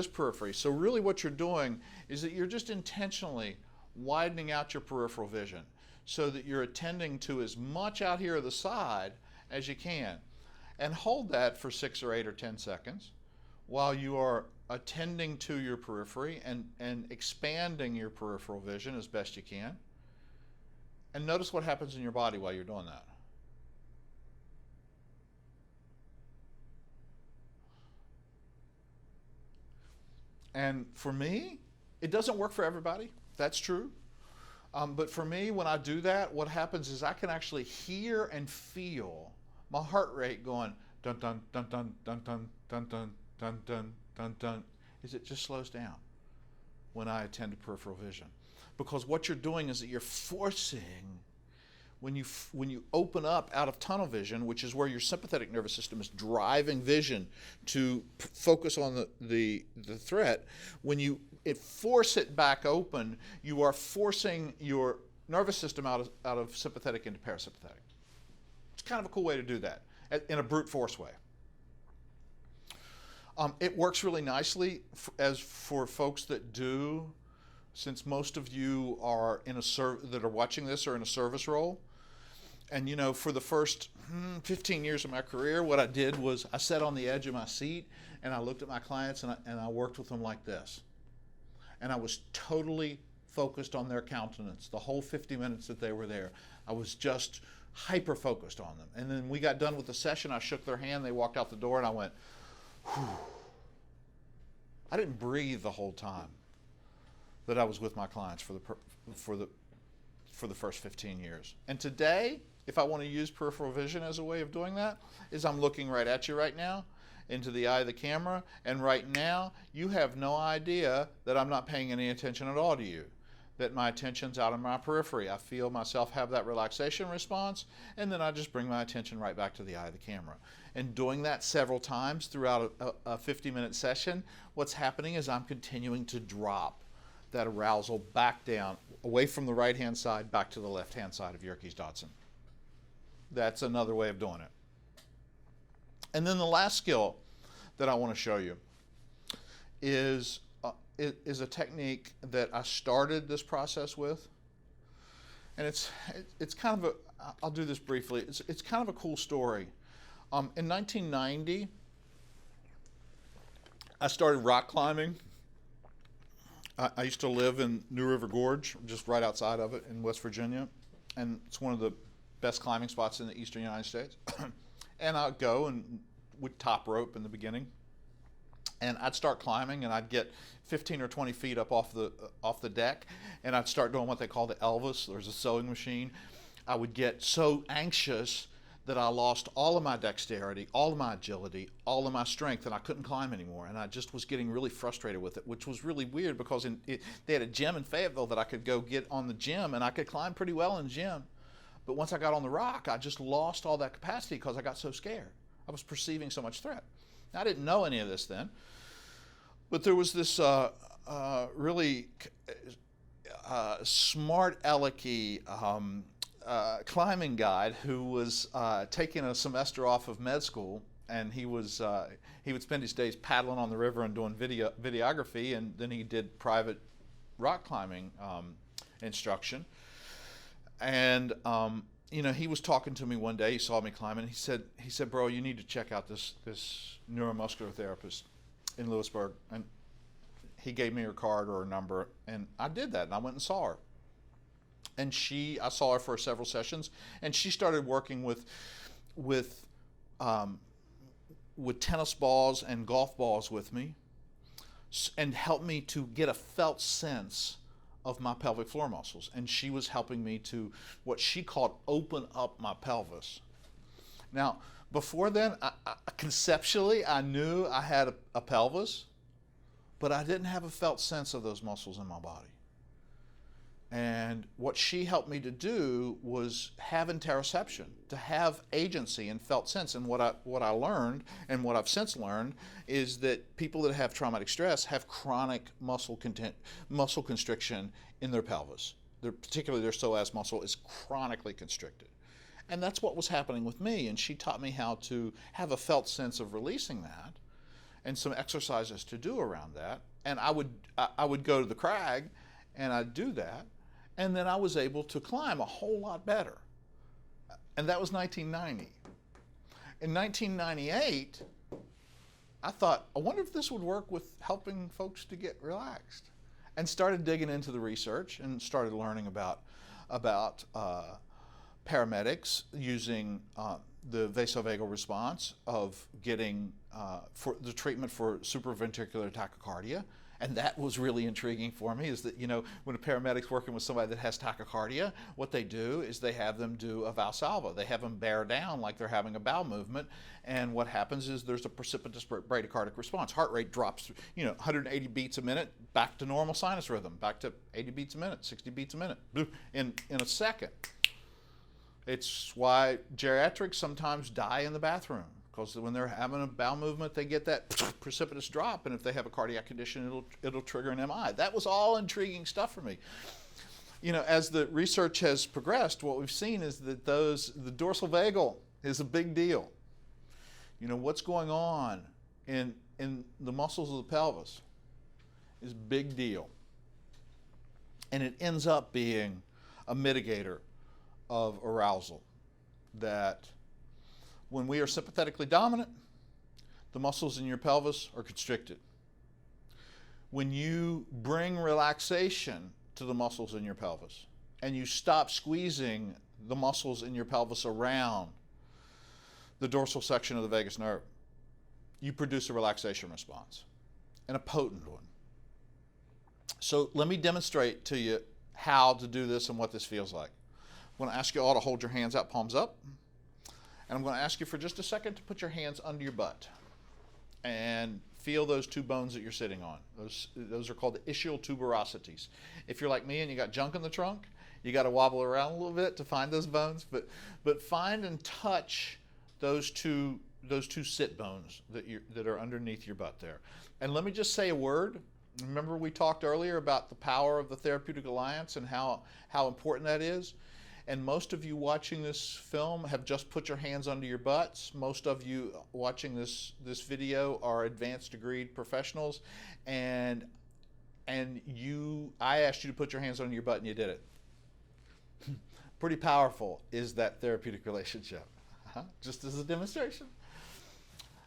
Speaker 1: periphery. So really what you're doing is that you're just intentionally widening out your peripheral vision so that you're attending to as much out here to the side as you can. And hold that for 6 or 8 or 10 seconds while you are attending to your periphery and expanding your peripheral vision as best you can. And notice what happens in your body while you're doing that. And for me, it doesn't work for everybody. That's true. But for me, when I do that, what happens is I can actually hear and feel my heart rate going dun dun dun dun dun dun dun dun dun dun dun dun. Is it just slows down when I attend to peripheral vision? Because what you're doing is that you're forcing, when you open up out of tunnel vision, which is where your sympathetic nervous system is driving vision to focus on the threat, when you force it back open, you are forcing your nervous system out of sympathetic into parasympathetic. It's kind of a cool way to do that in a brute force way. It works really nicely as for folks that do, since most of you are that are watching this are in a service role. And you know, for the first 15 years of my career, what I did was I sat on the edge of my seat and I looked at my clients and I worked with them like this. And I was totally focused on their countenance the whole 50 minutes that they were there. I was just hyper focused on them. And then we got done with the session, I shook their hand, they walked out the door, and I went, whew. I didn't breathe the whole time that I was with my clients for the first 15 years. And today, if I want to use peripheral vision as a way of doing that, is I'm looking right at you right now, into the eye of the camera, and right now, you have no idea that I'm not paying any attention at all to you, that my attention's out of my periphery. I feel myself have that relaxation response, and then I just bring my attention right back to the eye of the camera. And doing that several times throughout a 50-minute session, what's happening is I'm continuing to drop that arousal back down, away from the right-hand side, back to the left-hand side of Yerkes-Dodson. That's another way of doing it. And then the last skill that I want to show you is a technique that I started this process with. And it's kind of a, I'll do this briefly, it's kind of a cool story. In 1990, I started rock climbing. I used to live in New River Gorge, just right outside of it in West Virginia. And it's one of the best climbing spots in the eastern United States. And I'd go and would top rope in the beginning. And I'd start climbing and I'd get 15 or 20 feet up off the deck, and I'd start doing what they call the Elvis. There's a sewing machine. I would get so anxious that I lost all of my dexterity, all of my agility, all of my strength, and I couldn't climb anymore. And I just was getting really frustrated with it, which was really weird because they had a gym in Fayetteville that I could go get on the gym, and I could climb pretty well in the gym. But once I got on the rock, I just lost all that capacity because I got so scared. I was perceiving so much threat. Now, I didn't know any of this then, but there was this really smart alecky climbing guide who was taking a semester off of med school, and he would spend his days paddling on the river and doing videography, and then he did private rock climbing instruction. And you know, he was talking to me one day. He saw me climbing. He said, "Bro, you need to check out this neuromuscular therapist in Lewisburg." And he gave me her card or her number, and I did that, and I went and saw her. And I saw her for several sessions, and she started working with tennis balls and golf balls with me, and helped me to get a felt sense of my pelvic floor muscles. And she was helping me to what she called open up my pelvis. Now, before then, conceptually, I knew I had a pelvis, but I didn't have a felt sense of those muscles in my body. And what she helped me to do was have interoception, to have agency and felt sense. And what I learned, and what I've since learned, is that people that have traumatic stress have chronic muscle constriction in their pelvis. Particularly their psoas muscle is chronically constricted. And that's what was happening with me. And she taught me how to have a felt sense of releasing that, and some exercises to do around that. And I would go to the crag, and I'd do that. And then I was able to climb a whole lot better. And that was 1990. In 1998, I thought, I wonder if this would work with helping folks to get relaxed. And started digging into the research and started learning about paramedics using the vasovagal response of getting for the treatment for supraventricular tachycardia. And that was really intriguing for me, is that, when a paramedic's working with somebody that has tachycardia, what they do is they have them do a Valsalva. They have them bear down like they're having a bowel movement. And what happens is there's a precipitous bradycardic response. Heart rate drops, 180 beats a minute, back to normal sinus rhythm, back to 80 beats a minute, 60 beats a minute, in a second. It's why geriatrics sometimes die in the bathroom, because when they're having a bowel movement, they get that precipitous drop, and if they have a cardiac condition, it'll trigger an MI. That was all intriguing stuff for me. As the research has progressed, what we've seen is that the dorsal vagal is a big deal. What's going on in the muscles of the pelvis is a big deal. And it ends up being a mitigator of arousal, that when we are sympathetically dominant, the muscles in your pelvis are constricted. When you bring relaxation to the muscles in your pelvis and you stop squeezing the muscles in your pelvis around the dorsal section of the vagus nerve, you produce a relaxation response, and a potent one. So let me demonstrate to you how to do this and what this feels like. I'm going to ask you all to hold your hands out, palms up. And I'm going to ask you for just a second to put your hands under your butt and feel those two bones that you're sitting on. Those are called the ischial tuberosities. If you're like me and you got junk in the trunk, you got to wobble around a little bit to find those bones. But find and touch those two sit bones that are underneath your butt there. And let me just say a word. Remember we talked earlier about the power of the therapeutic alliance and how important that is. And most of you watching this film have just put your hands under your butts. Most of you watching this video are advanced degreed professionals, and I asked you to put your hands under your butt and you did it. Pretty powerful is that therapeutic relationship. Just as a demonstration.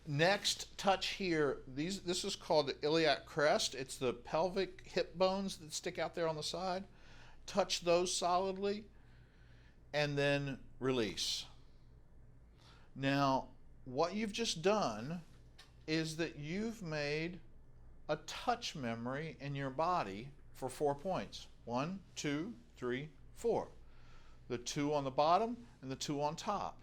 Speaker 1: Next, touch here. This is called the iliac crest. It's the pelvic hip bones that stick out there on the side. Touch those solidly, and then release. Now, what you've just done is that you've made a touch memory in your body for 4 points. 1, 2, 3, 4. The 2 on the bottom and the 2 on top.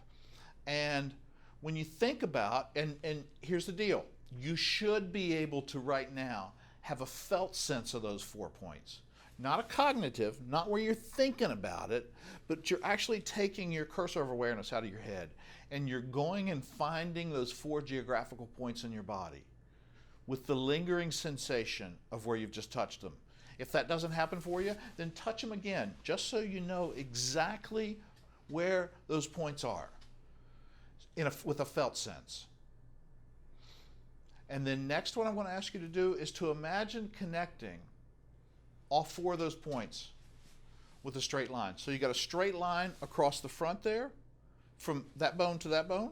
Speaker 1: And when you think about, and here's the deal, you should be able to right now have a felt sense of those 4 points. Not a cognitive, not where you're thinking about it, but you're actually taking your cursor of awareness out of your head and you're going and finding those 4 geographical points in your body with the lingering sensation of where you've just touched them. If that doesn't happen for you, then touch them again, just so you know exactly where those points are with a felt sense. And then next, what I'm going to ask you to do is to imagine connecting all 4 of those points with a straight line. So you got a straight line across the front there, from that bone to that bone.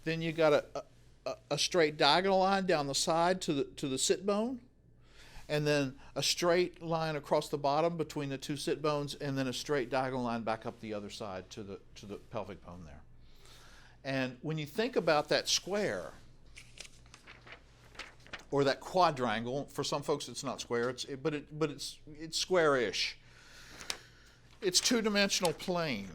Speaker 1: Then you got a straight diagonal line down the side to the sit bone, and then a straight line across the bottom between the 2 sit bones, and then a straight diagonal line back up the other side to the pelvic bone there. And when you think about that square, or that quadrangle, for some folks it's not square, but it's square-ish. It's 2-dimensional plane,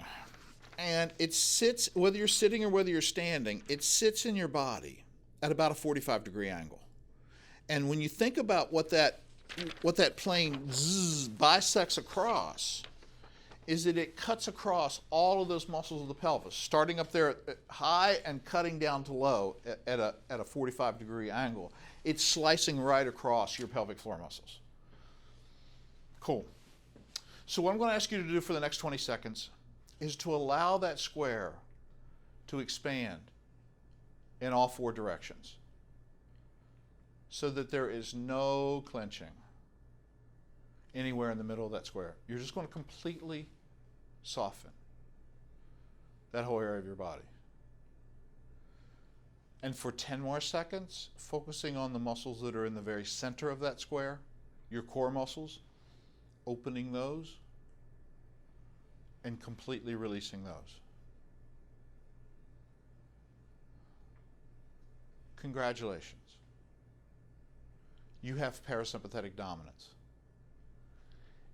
Speaker 1: and it sits, whether you're sitting or whether you're standing, it sits in your body at about a 45-degree angle. And when you think about what that what that plane bisects across is that it cuts across all of those muscles of the pelvis, starting up there at high and cutting down to low at a 45-degree angle. It's slicing right across your pelvic floor muscles. Cool. So what I'm going to ask you to do for the next 20 seconds is to allow that square to expand in all four directions so that there is no clenching anywhere in the middle of that square. You're just going to completely soften that whole area of your body. And for 10 more seconds, focusing on the muscles that are in the very center of that square, your core muscles, opening those and completely releasing those. Congratulations. You have parasympathetic dominance.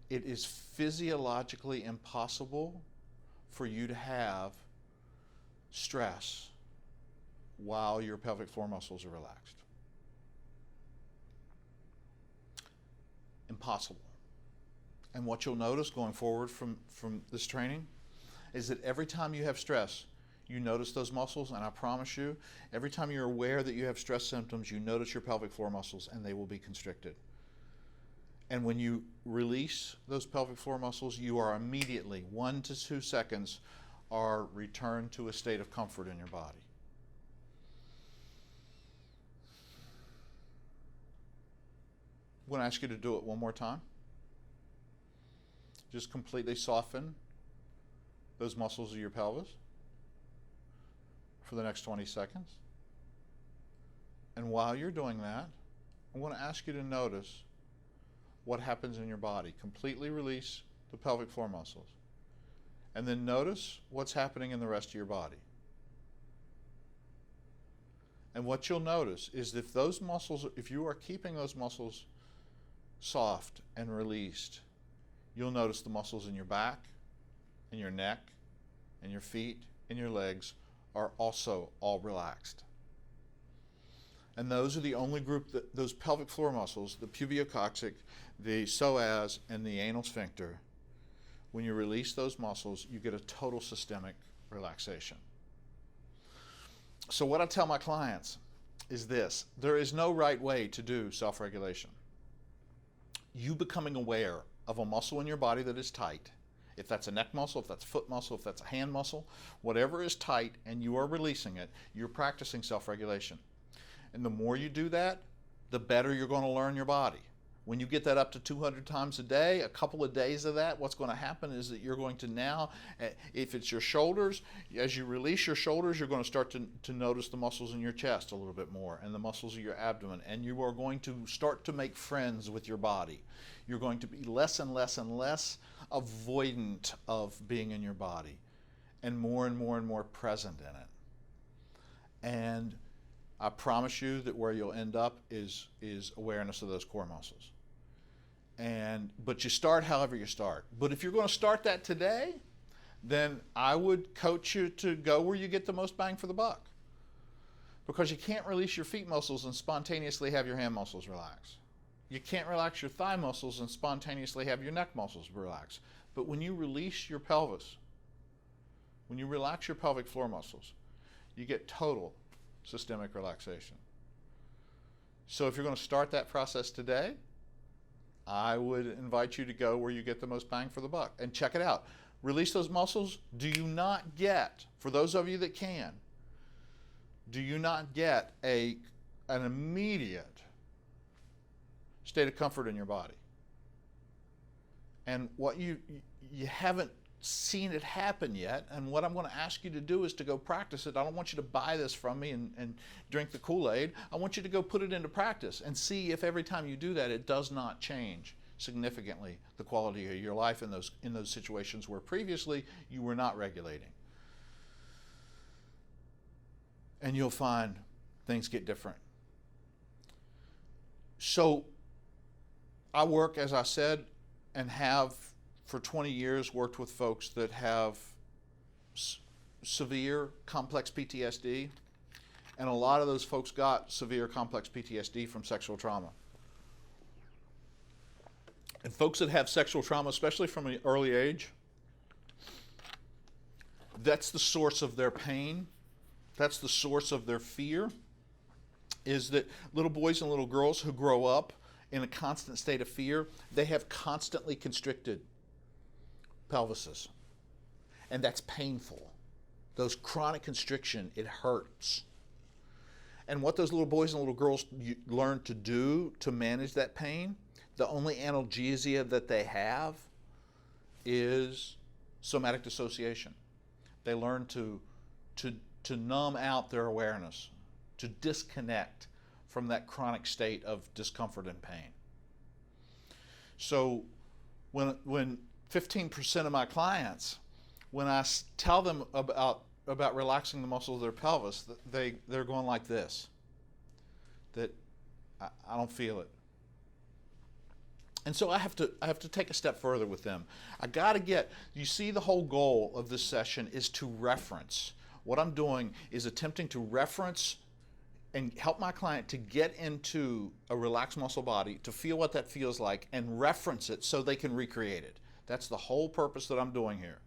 Speaker 1: It is physiologically impossible for you to have stress while your pelvic floor muscles are relaxed. Impossible. And what you'll notice going forward from this training is that every time you have stress, you notice those muscles, and I promise you, every time you're aware that you have stress symptoms, you notice your pelvic floor muscles and they will be constricted. And when you release those pelvic floor muscles, you are immediately, 1 to 2 seconds, are returned to a state of comfort in your body. I'm going to ask you to do it one more time. Just completely soften those muscles of your pelvis for the next 20 seconds. And while you're doing that, I'm going to ask you to notice what happens in your body. Completely release the pelvic floor muscles. And then notice what's happening in the rest of your body. And what you'll notice is if those muscles, if you are keeping those muscles soft and released, you'll notice the muscles in your back, in your neck, and your feet, and your legs are also all relaxed. And those are the only group, those pelvic floor muscles, the pubiococcyx, the psoas, and the anal sphincter, when you release those muscles, you get a total systemic relaxation. So what I tell my clients is this: there is no right way to do self-regulation. You becoming aware of a muscle in your body that is tight, if that's a neck muscle, if that's a foot muscle, if that's a hand muscle, whatever is tight and you are releasing it, you're practicing self-regulation. And the more you do that, the better you're going to learn your body. When you get that up to 200 times a day, a couple of days of that, what's going to happen is that you're going to now, if it's your shoulders, as you release your shoulders, you're going to start to notice the muscles in your chest a little bit more and the muscles of your abdomen. And you are going to start to make friends with your body. You're going to be less and less and less avoidant of being in your body and more present in it. And I promise you that where you'll end up is awareness of those core muscles. But you start however you start. But if you're going to start that today, then I would coach you to go where you get the most bang for the buck. Because you can't release your feet muscles and spontaneously have your hand muscles relax. You can't relax your thigh muscles and spontaneously have your neck muscles relax. But when you release your pelvis, when you relax your pelvic floor muscles, you get total systemic relaxation. So if you're going to start that process today, I would invite you to go where you get the most bang for the buck and check it out. Release those muscles. Do you not get, for those of you that can, do you not get an immediate state of comfort in your body? And what you haven't seen it happen yet, and what I'm going to ask you to do is to go practice it. I don't want you to buy this from me and drink the Kool-Aid. I want you to go put it into practice and see if every time you do that, it does not change significantly the quality of your life in those situations where previously you were not regulating. And you'll find things get different. So I work, as I said, and have for 20 years worked with folks that have severe complex PTSD, and a lot of those folks got severe complex PTSD from sexual trauma. And folks that have sexual trauma, especially from an early age, that's the source of their pain. That's the source of their fear, is that little boys and little girls who grow up in a constant state of fear, they have constantly constricted pelvises. And that's painful. Those chronic constriction, it hurts. And what those little boys and little girls learn to do to manage that pain, the only analgesia that they have is somatic dissociation. They learn to numb out their awareness, to disconnect from that chronic state of discomfort and pain. So when 15% of my clients, when I tell them about relaxing the muscles of their pelvis, they're going like this, that I don't feel it. And so I have to take a step further with them. I got to get, you see, the whole goal of this session is to reference. What I'm doing is attempting to reference and help my client to get into a relaxed muscle body, to feel what that feels like, and reference it so they can recreate it. That's the whole purpose that I'm doing here.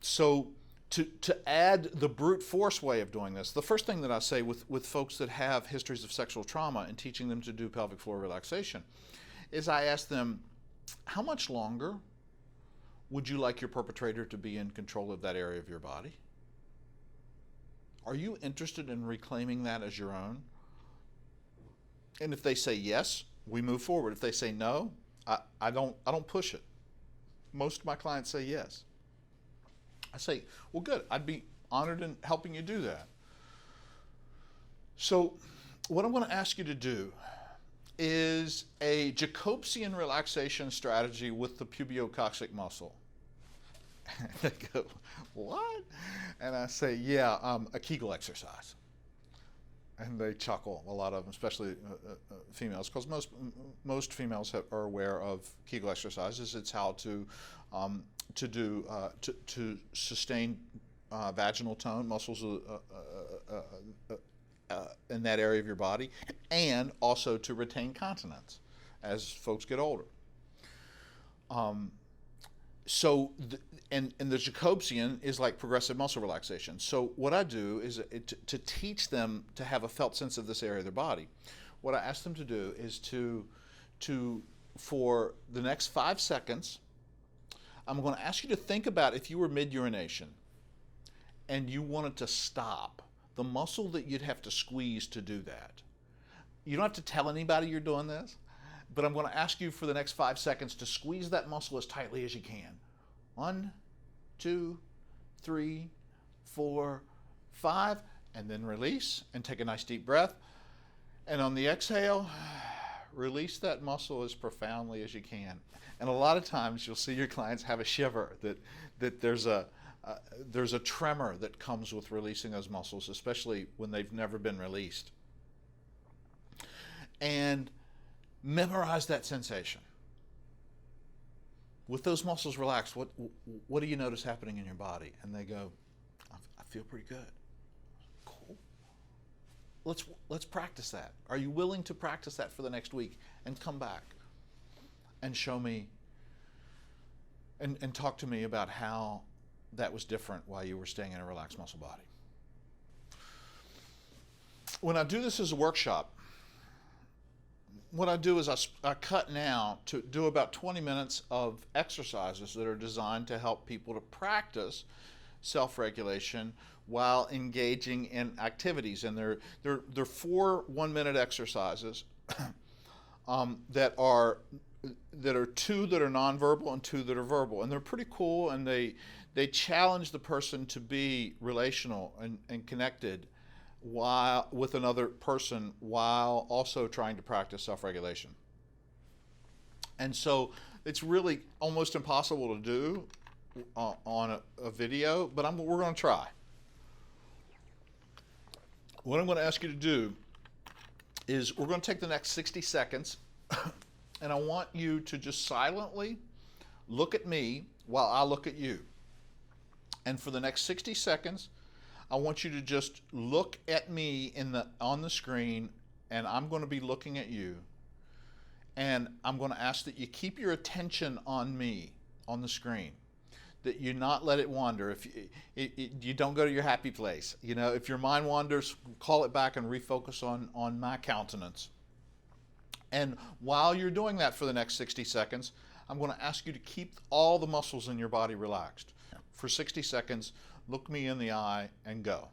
Speaker 1: So to add the brute force way of doing this, the first thing that I say with folks that have histories of sexual trauma and teaching them to do pelvic floor relaxation is I ask them, how much longer would you like your perpetrator to be in control of that area of your body? Are you interested in reclaiming that as your own? And if they say yes, we move forward. If they say no, I don't push it. Most of my clients say yes. I say, well, good. I'd be honored in helping you do that. So what I'm going to ask you to do is a Jacobsian relaxation strategy with the pubiococcyx muscle. And they go, what? And I say, yeah, a Kegel exercise. And they chuckle, a lot of them, especially females, because most females are aware of Kegel exercises. It's how to sustain vaginal tone, muscles in that area of your body, and also to retain continence as folks get older. And the Jacobsian is like progressive muscle relaxation. So what I do is to teach them to have a felt sense of this area of their body. What I ask them to do is for the next 5 seconds, I'm going to ask you to think about if you were mid-urination and you wanted to stop, the muscle that you'd have to squeeze to do that. You don't have to tell anybody you're doing this, but I'm going to ask you for the next 5 seconds to squeeze that muscle as tightly as you can. 1, 2, 3, 4, 5, and then release and take a nice deep breath. And on the exhale, release that muscle as profoundly as you can. And a lot of times you'll see your clients have a shiver, that there's a tremor that comes with releasing those muscles, especially when they've never been released. And memorize that sensation. With those muscles relaxed, what do you notice happening in your body? And they go, I feel pretty good. Cool. Let's practice that. Are you willing to practice that for the next week and come back and show me and talk to me about how that was different while you were staying in a relaxed muscle body? When I do this as a workshop, what I do is I cut now to do about 20 minutes of exercises that are designed to help people to practice self-regulation while engaging in activities. And they're 4 one-minute exercises that are 2 that are nonverbal and 2 that are verbal. And they're pretty cool, and they challenge the person to be relational and connected with another person while also trying to practice self-regulation. And so it's really almost impossible to do on a video, but we're going to try. What I'm going to ask you to do is we're going to take the next 60 seconds and I want you to just silently look at me while I look at you. And for the next 60 seconds, I want you to just look at me on the screen, and I'm going to be looking at you. And I'm going to ask that you keep your attention on me, on the screen, that you not let it wander. If you don't go to your happy place. You know, if your mind wanders, call it back and refocus on my countenance. And while you're doing that for the next 60 seconds, I'm going to ask you to keep all the muscles in your body relaxed. For 60 seconds, look me in the eye and go.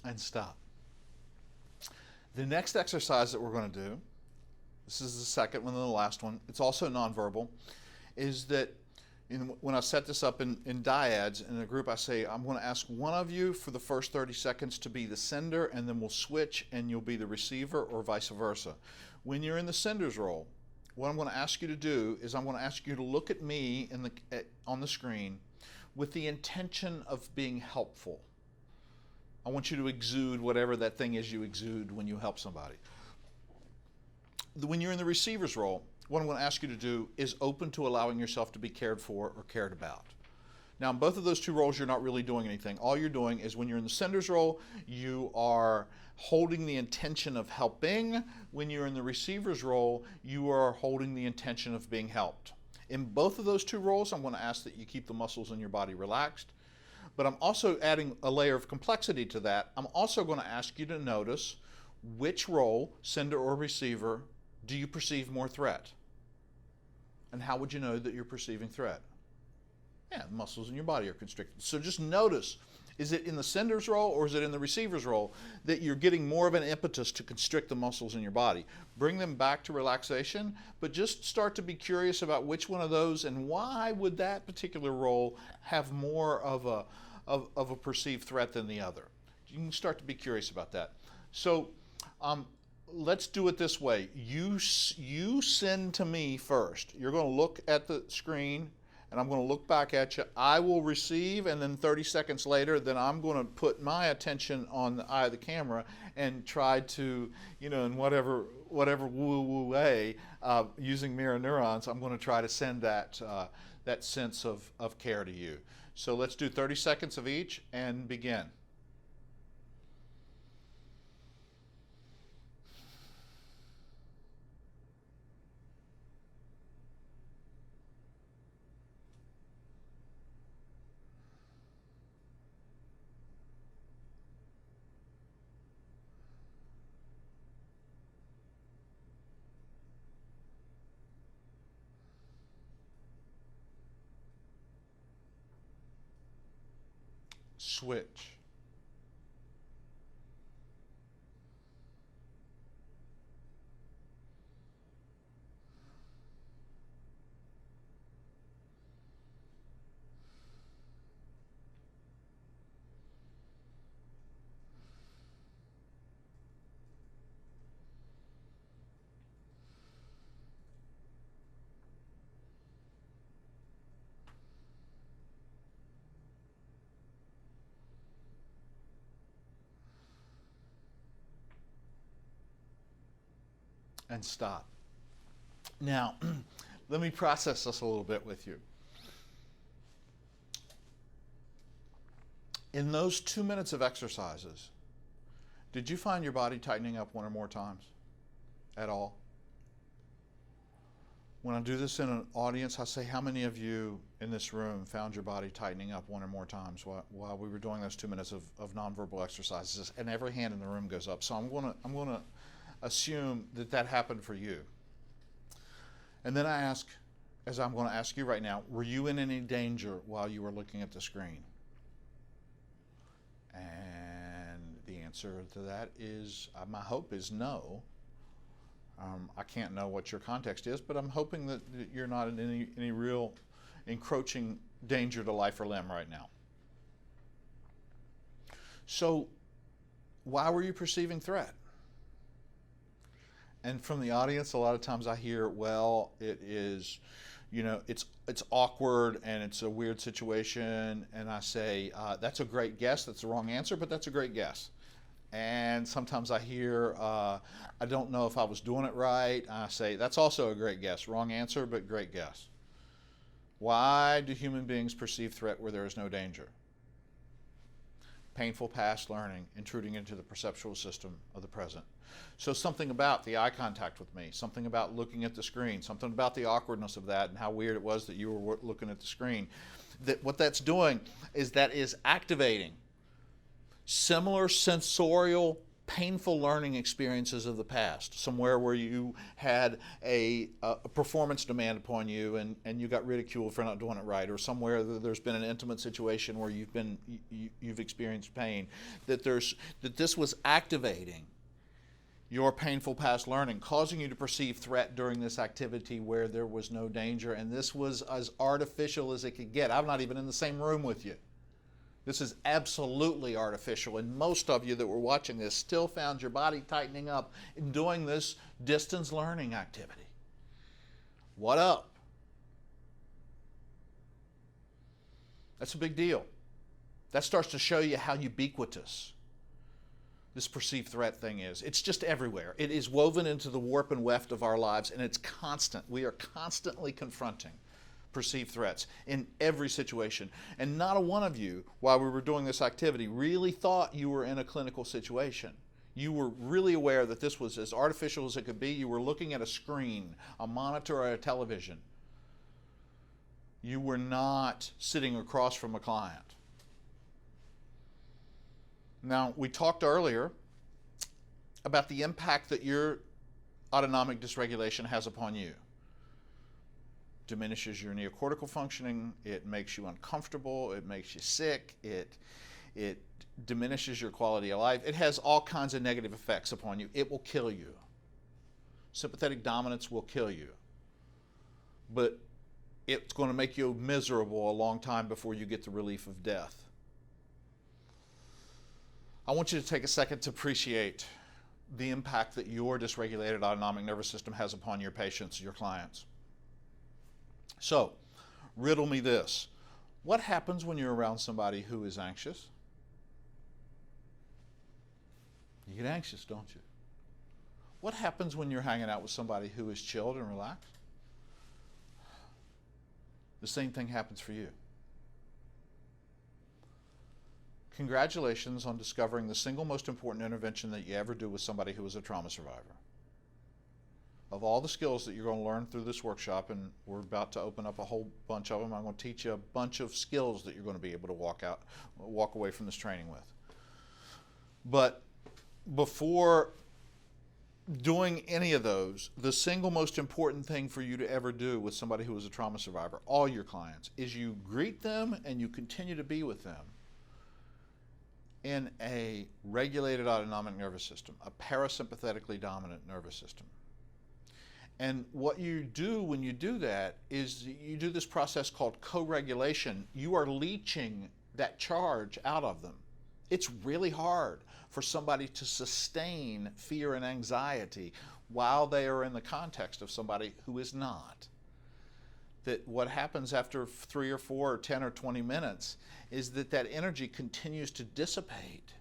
Speaker 1: And stop. The next exercise that we're going to do, this is the second one and the last one, it's also nonverbal, is that when I set this up in dyads in a group, I say, I'm going to ask one of you for the first 30 seconds to be the sender, and then we'll switch and you'll be the receiver, or vice versa. When you're in the sender's role, what I'm going to ask you to do is I'm going to ask you to look at me on the screen with the intention of being helpful. I want you to exude whatever that thing is you exude when you help somebody. When you're in the receiver's role, what I'm going to ask you to do is open to allowing yourself to be cared for or cared about. Now, in both of those two roles, you're not really doing anything. All you're doing is when you're in the sender's role, you are holding the intention of helping. When you're in the receiver's role, you are holding the intention of being helped. In both of those two roles, I'm going to ask that you keep the muscles in your body relaxed. But I'm also adding a layer of complexity to that. I'm also going to ask you to notice which role, sender or receiver, do you perceive more threat? And how would you know that you're perceiving threat? Yeah, the muscles in your body are constricted. So just notice, is it in the sender's role or is it in the receiver's role that you're getting more of an impetus to constrict the muscles in your body? Bring them back to relaxation, but just start to be curious about which one of those and why would that particular role have more of a perceived threat than the other. You can start to be curious about that. So let's do it this way. You send to me first. You're going to look at the screen and I'm going to look back at you. I will receive, and then 30 seconds later, then I'm going to put my attention on the eye of the camera and try to, in whatever woo-woo way, using mirror neurons, I'm going to try to send that sense of care to you. So let's do 30 seconds of each and begin. Switch. And stop. Now, let me process this a little bit with you. In those 2 minutes of exercises, did you find your body tightening up one or more times at all? When I do this in an audience, I say, how many of you in this room found your body tightening up one or more times while we were doing those 2 minutes of nonverbal exercises? And every hand in the room goes up. So I'm going to assume that happened for you. And then I ask, as I'm going to ask you right now, were you in any danger while you were looking at the screen? And the answer to that is, my hope is no. I can't know what your context is, but I'm hoping that you're not in any real encroaching danger to life or limb right now. So, why were you perceiving threat? And from the audience, a lot of times I hear, well, it is, it's awkward and it's a weird situation. And I say, that's a great guess. That's the wrong answer, but that's a great guess. And sometimes I hear, I don't know if I was doing it right. I say, that's also a great guess. Wrong answer, but great guess. Why do human beings perceive threat where there is no danger? Painful past learning intruding into the perceptual system of the present. So something about the eye contact with me, something about looking at the screen, something about the awkwardness of that and how weird it was that you were looking at the screen, that what that's doing is that is activating similar sensorial painful learning experiences of the past, somewhere where you had a performance demand upon you and you got ridiculed for not doing it right, or somewhere there's been an intimate situation where you've experienced pain, that this was activating your painful past learning, causing you to perceive threat during this activity where there was no danger, and this was as artificial as it could get. I'm not even in the same room with you. This is absolutely artificial, and most of you that were watching this still found your body tightening up in doing this distance learning activity. What up? That's a big deal. That starts to show you how ubiquitous this perceived threat thing is. It's just everywhere. It is woven into the warp and weft of our lives, and it's constant. We are constantly confronting perceived threats in every situation. And not a one of you, while we were doing this activity, really thought you were in a clinical situation. You were really aware that this was as artificial as it could be. You were looking at a screen, a monitor, or a television. You were not sitting across from a client. Now, we talked earlier about the impact that your autonomic dysregulation has upon you. Diminishes your neocortical functioning, it makes you uncomfortable, it makes you sick, it diminishes your quality of life. It has all kinds of negative effects upon you. It will kill you. Sympathetic dominance will kill you. But it's going to make you miserable a long time before you get the relief of death. I want you to take a second to appreciate the impact that your dysregulated autonomic nervous system has upon your patients, your clients. So, riddle me this. What happens when you're around somebody who is anxious? You get anxious, don't you? What happens when you're hanging out with somebody who is chilled and relaxed? The same thing happens for you. Congratulations on discovering the single most important intervention that you ever do with somebody who is a trauma survivor. Of all the skills that you're going to learn through this workshop, and we're about to open up a whole bunch of them, I'm going to teach you a bunch of skills that you're going to be able to walk away from this training with. But before doing any of those, the single most important thing for you to ever do with somebody who is a trauma survivor, all your clients, is you greet them and you continue to be with them in a regulated autonomic nervous system, a parasympathetically dominant nervous system. And what you do when you do that is you do this process called co-regulation. You are leaching that charge out of them. It's really hard for somebody to sustain fear and anxiety while they are in the context of somebody who is not. That what happens after 3 or 4 or 10 or 20 minutes is that energy continues to dissipate,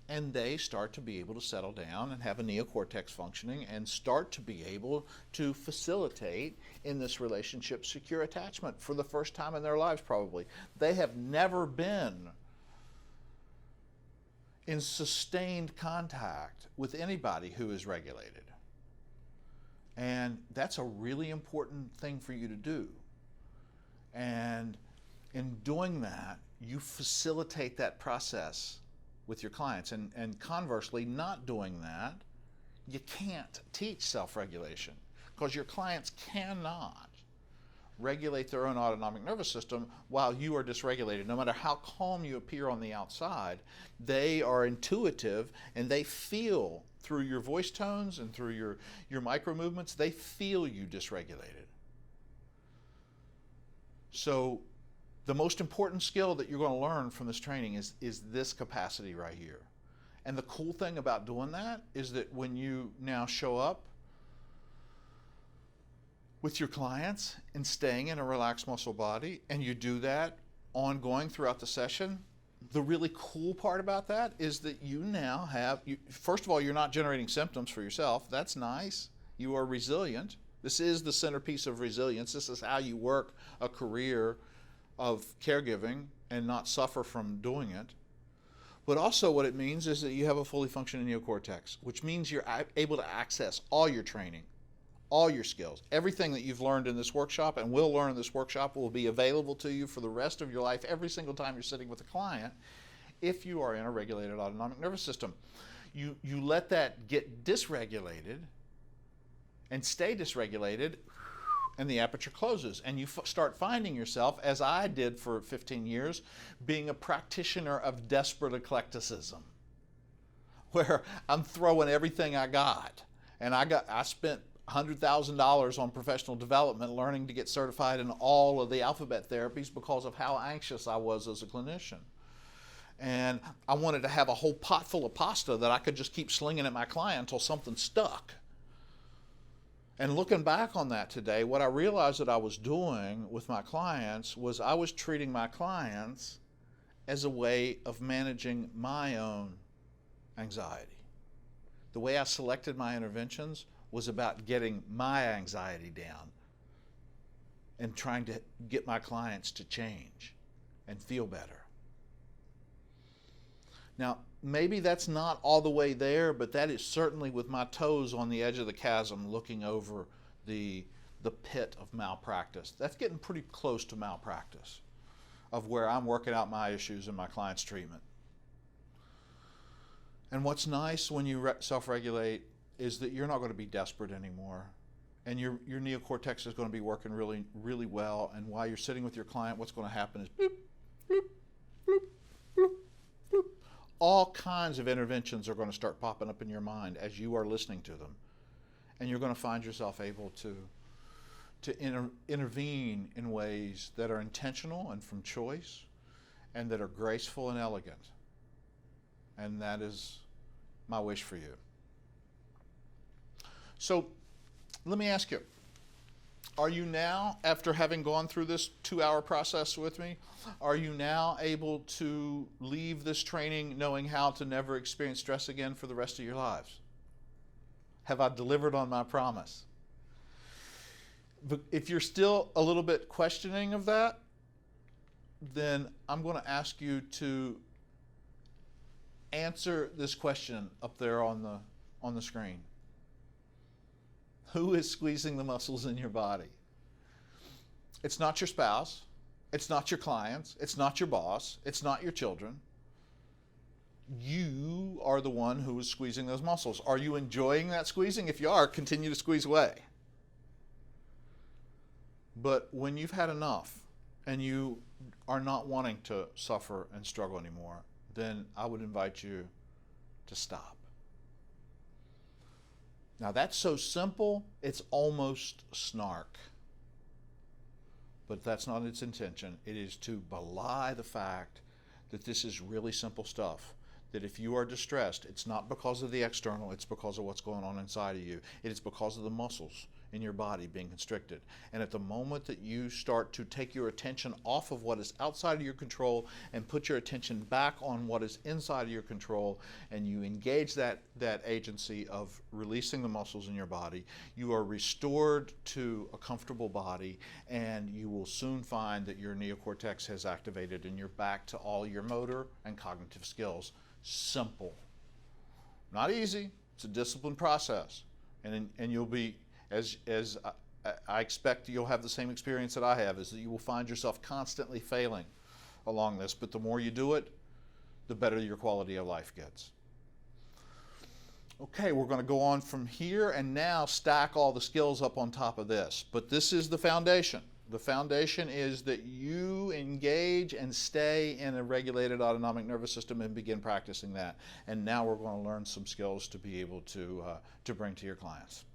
Speaker 1: and they start to be able to settle down and have a neocortex functioning and start to be able to facilitate in this relationship secure attachment for the first time in their lives probably. They have never been in sustained contact with anybody who is regulated. And that's a really important thing for you to do. And in doing that, you facilitate that process with your clients. And conversely, not doing that, you can't teach self-regulation because your clients cannot regulate their own autonomic nervous system while you are dysregulated. No matter how calm you appear on the outside, they are intuitive and they feel through your voice tones and through your micro movements, they feel you dysregulated. So the most important skill that you're going to learn from this training is this capacity right here. And the cool thing about doing that is that when you now show up with your clients and staying in a relaxed muscle body, and you do that ongoing throughout the session, the really cool part about that is that you now have, first of all, you're not generating symptoms for yourself. That's nice. You are resilient. This is the centerpiece of resilience. This is how you work a career of caregiving and not suffer from doing it. But also what it means is that you have a fully functioning neocortex, which means you're able to access all your training, all your skills. Everything that you've learned in this workshop and will learn in this workshop will be available to you for the rest of your life every single time you're sitting with a client if you are in a regulated autonomic nervous system. You let that get dysregulated and stay dysregulated, and the aperture closes, and you start finding yourself, as I did for 15 years, being a practitioner of desperate eclecticism, where I'm throwing everything I got. And I spent $100,000 on professional development learning to get certified in all of the alphabet therapies because of how anxious I was as a clinician. And I wanted to have a whole pot full of pasta that I could just keep slinging at my client until something stuck. And looking back on that today, what I realized that I was doing with my clients was I was treating my clients as a way of managing my own anxiety. The way I selected my interventions was about getting my anxiety down and trying to get my clients to change and feel better. Now, maybe that's not all the way there, but that is certainly with my toes on the edge of the chasm looking over the pit of malpractice. That's getting pretty close to malpractice of where I'm working out my issues in my client's treatment. And what's nice when you self-regulate is that you're not going to be desperate anymore. And your neocortex is going to be working really, really well. And while you're sitting with your client, what's going to happen is bloop, bloop, bloop, bloop, bloop. All kinds of interventions are going to start popping up in your mind as you are listening to them. And you're going to find yourself able to intervene in ways that are intentional and from choice and that are graceful and elegant. And that is my wish for you. So let me ask you, are you now, after having gone through this 2-hour process with me, are you now able to leave this training knowing how to never experience stress again for the rest of your lives? Have I delivered on my promise? But if you're still a little bit questioning of that, then I'm going to ask you to answer this question up there on the screen. Who is squeezing the muscles in your body? It's not your spouse. It's not your clients. It's not your boss. It's not your children. You are the one who is squeezing those muscles. Are you enjoying that squeezing? If you are, continue to squeeze away. But when you've had enough and you are not wanting to suffer and struggle anymore, then I would invite you to stop. Now that's so simple, it's almost snark. But that's not its intention. It is to belie the fact that this is really simple stuff. That if you are distressed, it's not because of the external, it's because of what's going on inside of you. It is because of the muscles in your body being constricted. And at the moment that you start to take your attention off of what is outside of your control and put your attention back on what is inside of your control, and you engage that agency of releasing the muscles in your body, you are restored to a comfortable body, and you will soon find that your neocortex has activated and you're back to all your motor and cognitive skills. Simple. Not easy. It's a disciplined process. And you'll be, as I expect you'll have the same experience that I have, is that you will find yourself constantly failing along this, but the more you do it, the better your quality of life gets. Okay, we're going to go on from here and now stack all the skills up on top of this. But this is the foundation. The foundation is that you engage and stay in a regulated autonomic nervous system and begin practicing that. And now we're going to learn some skills to be able to bring to your clients.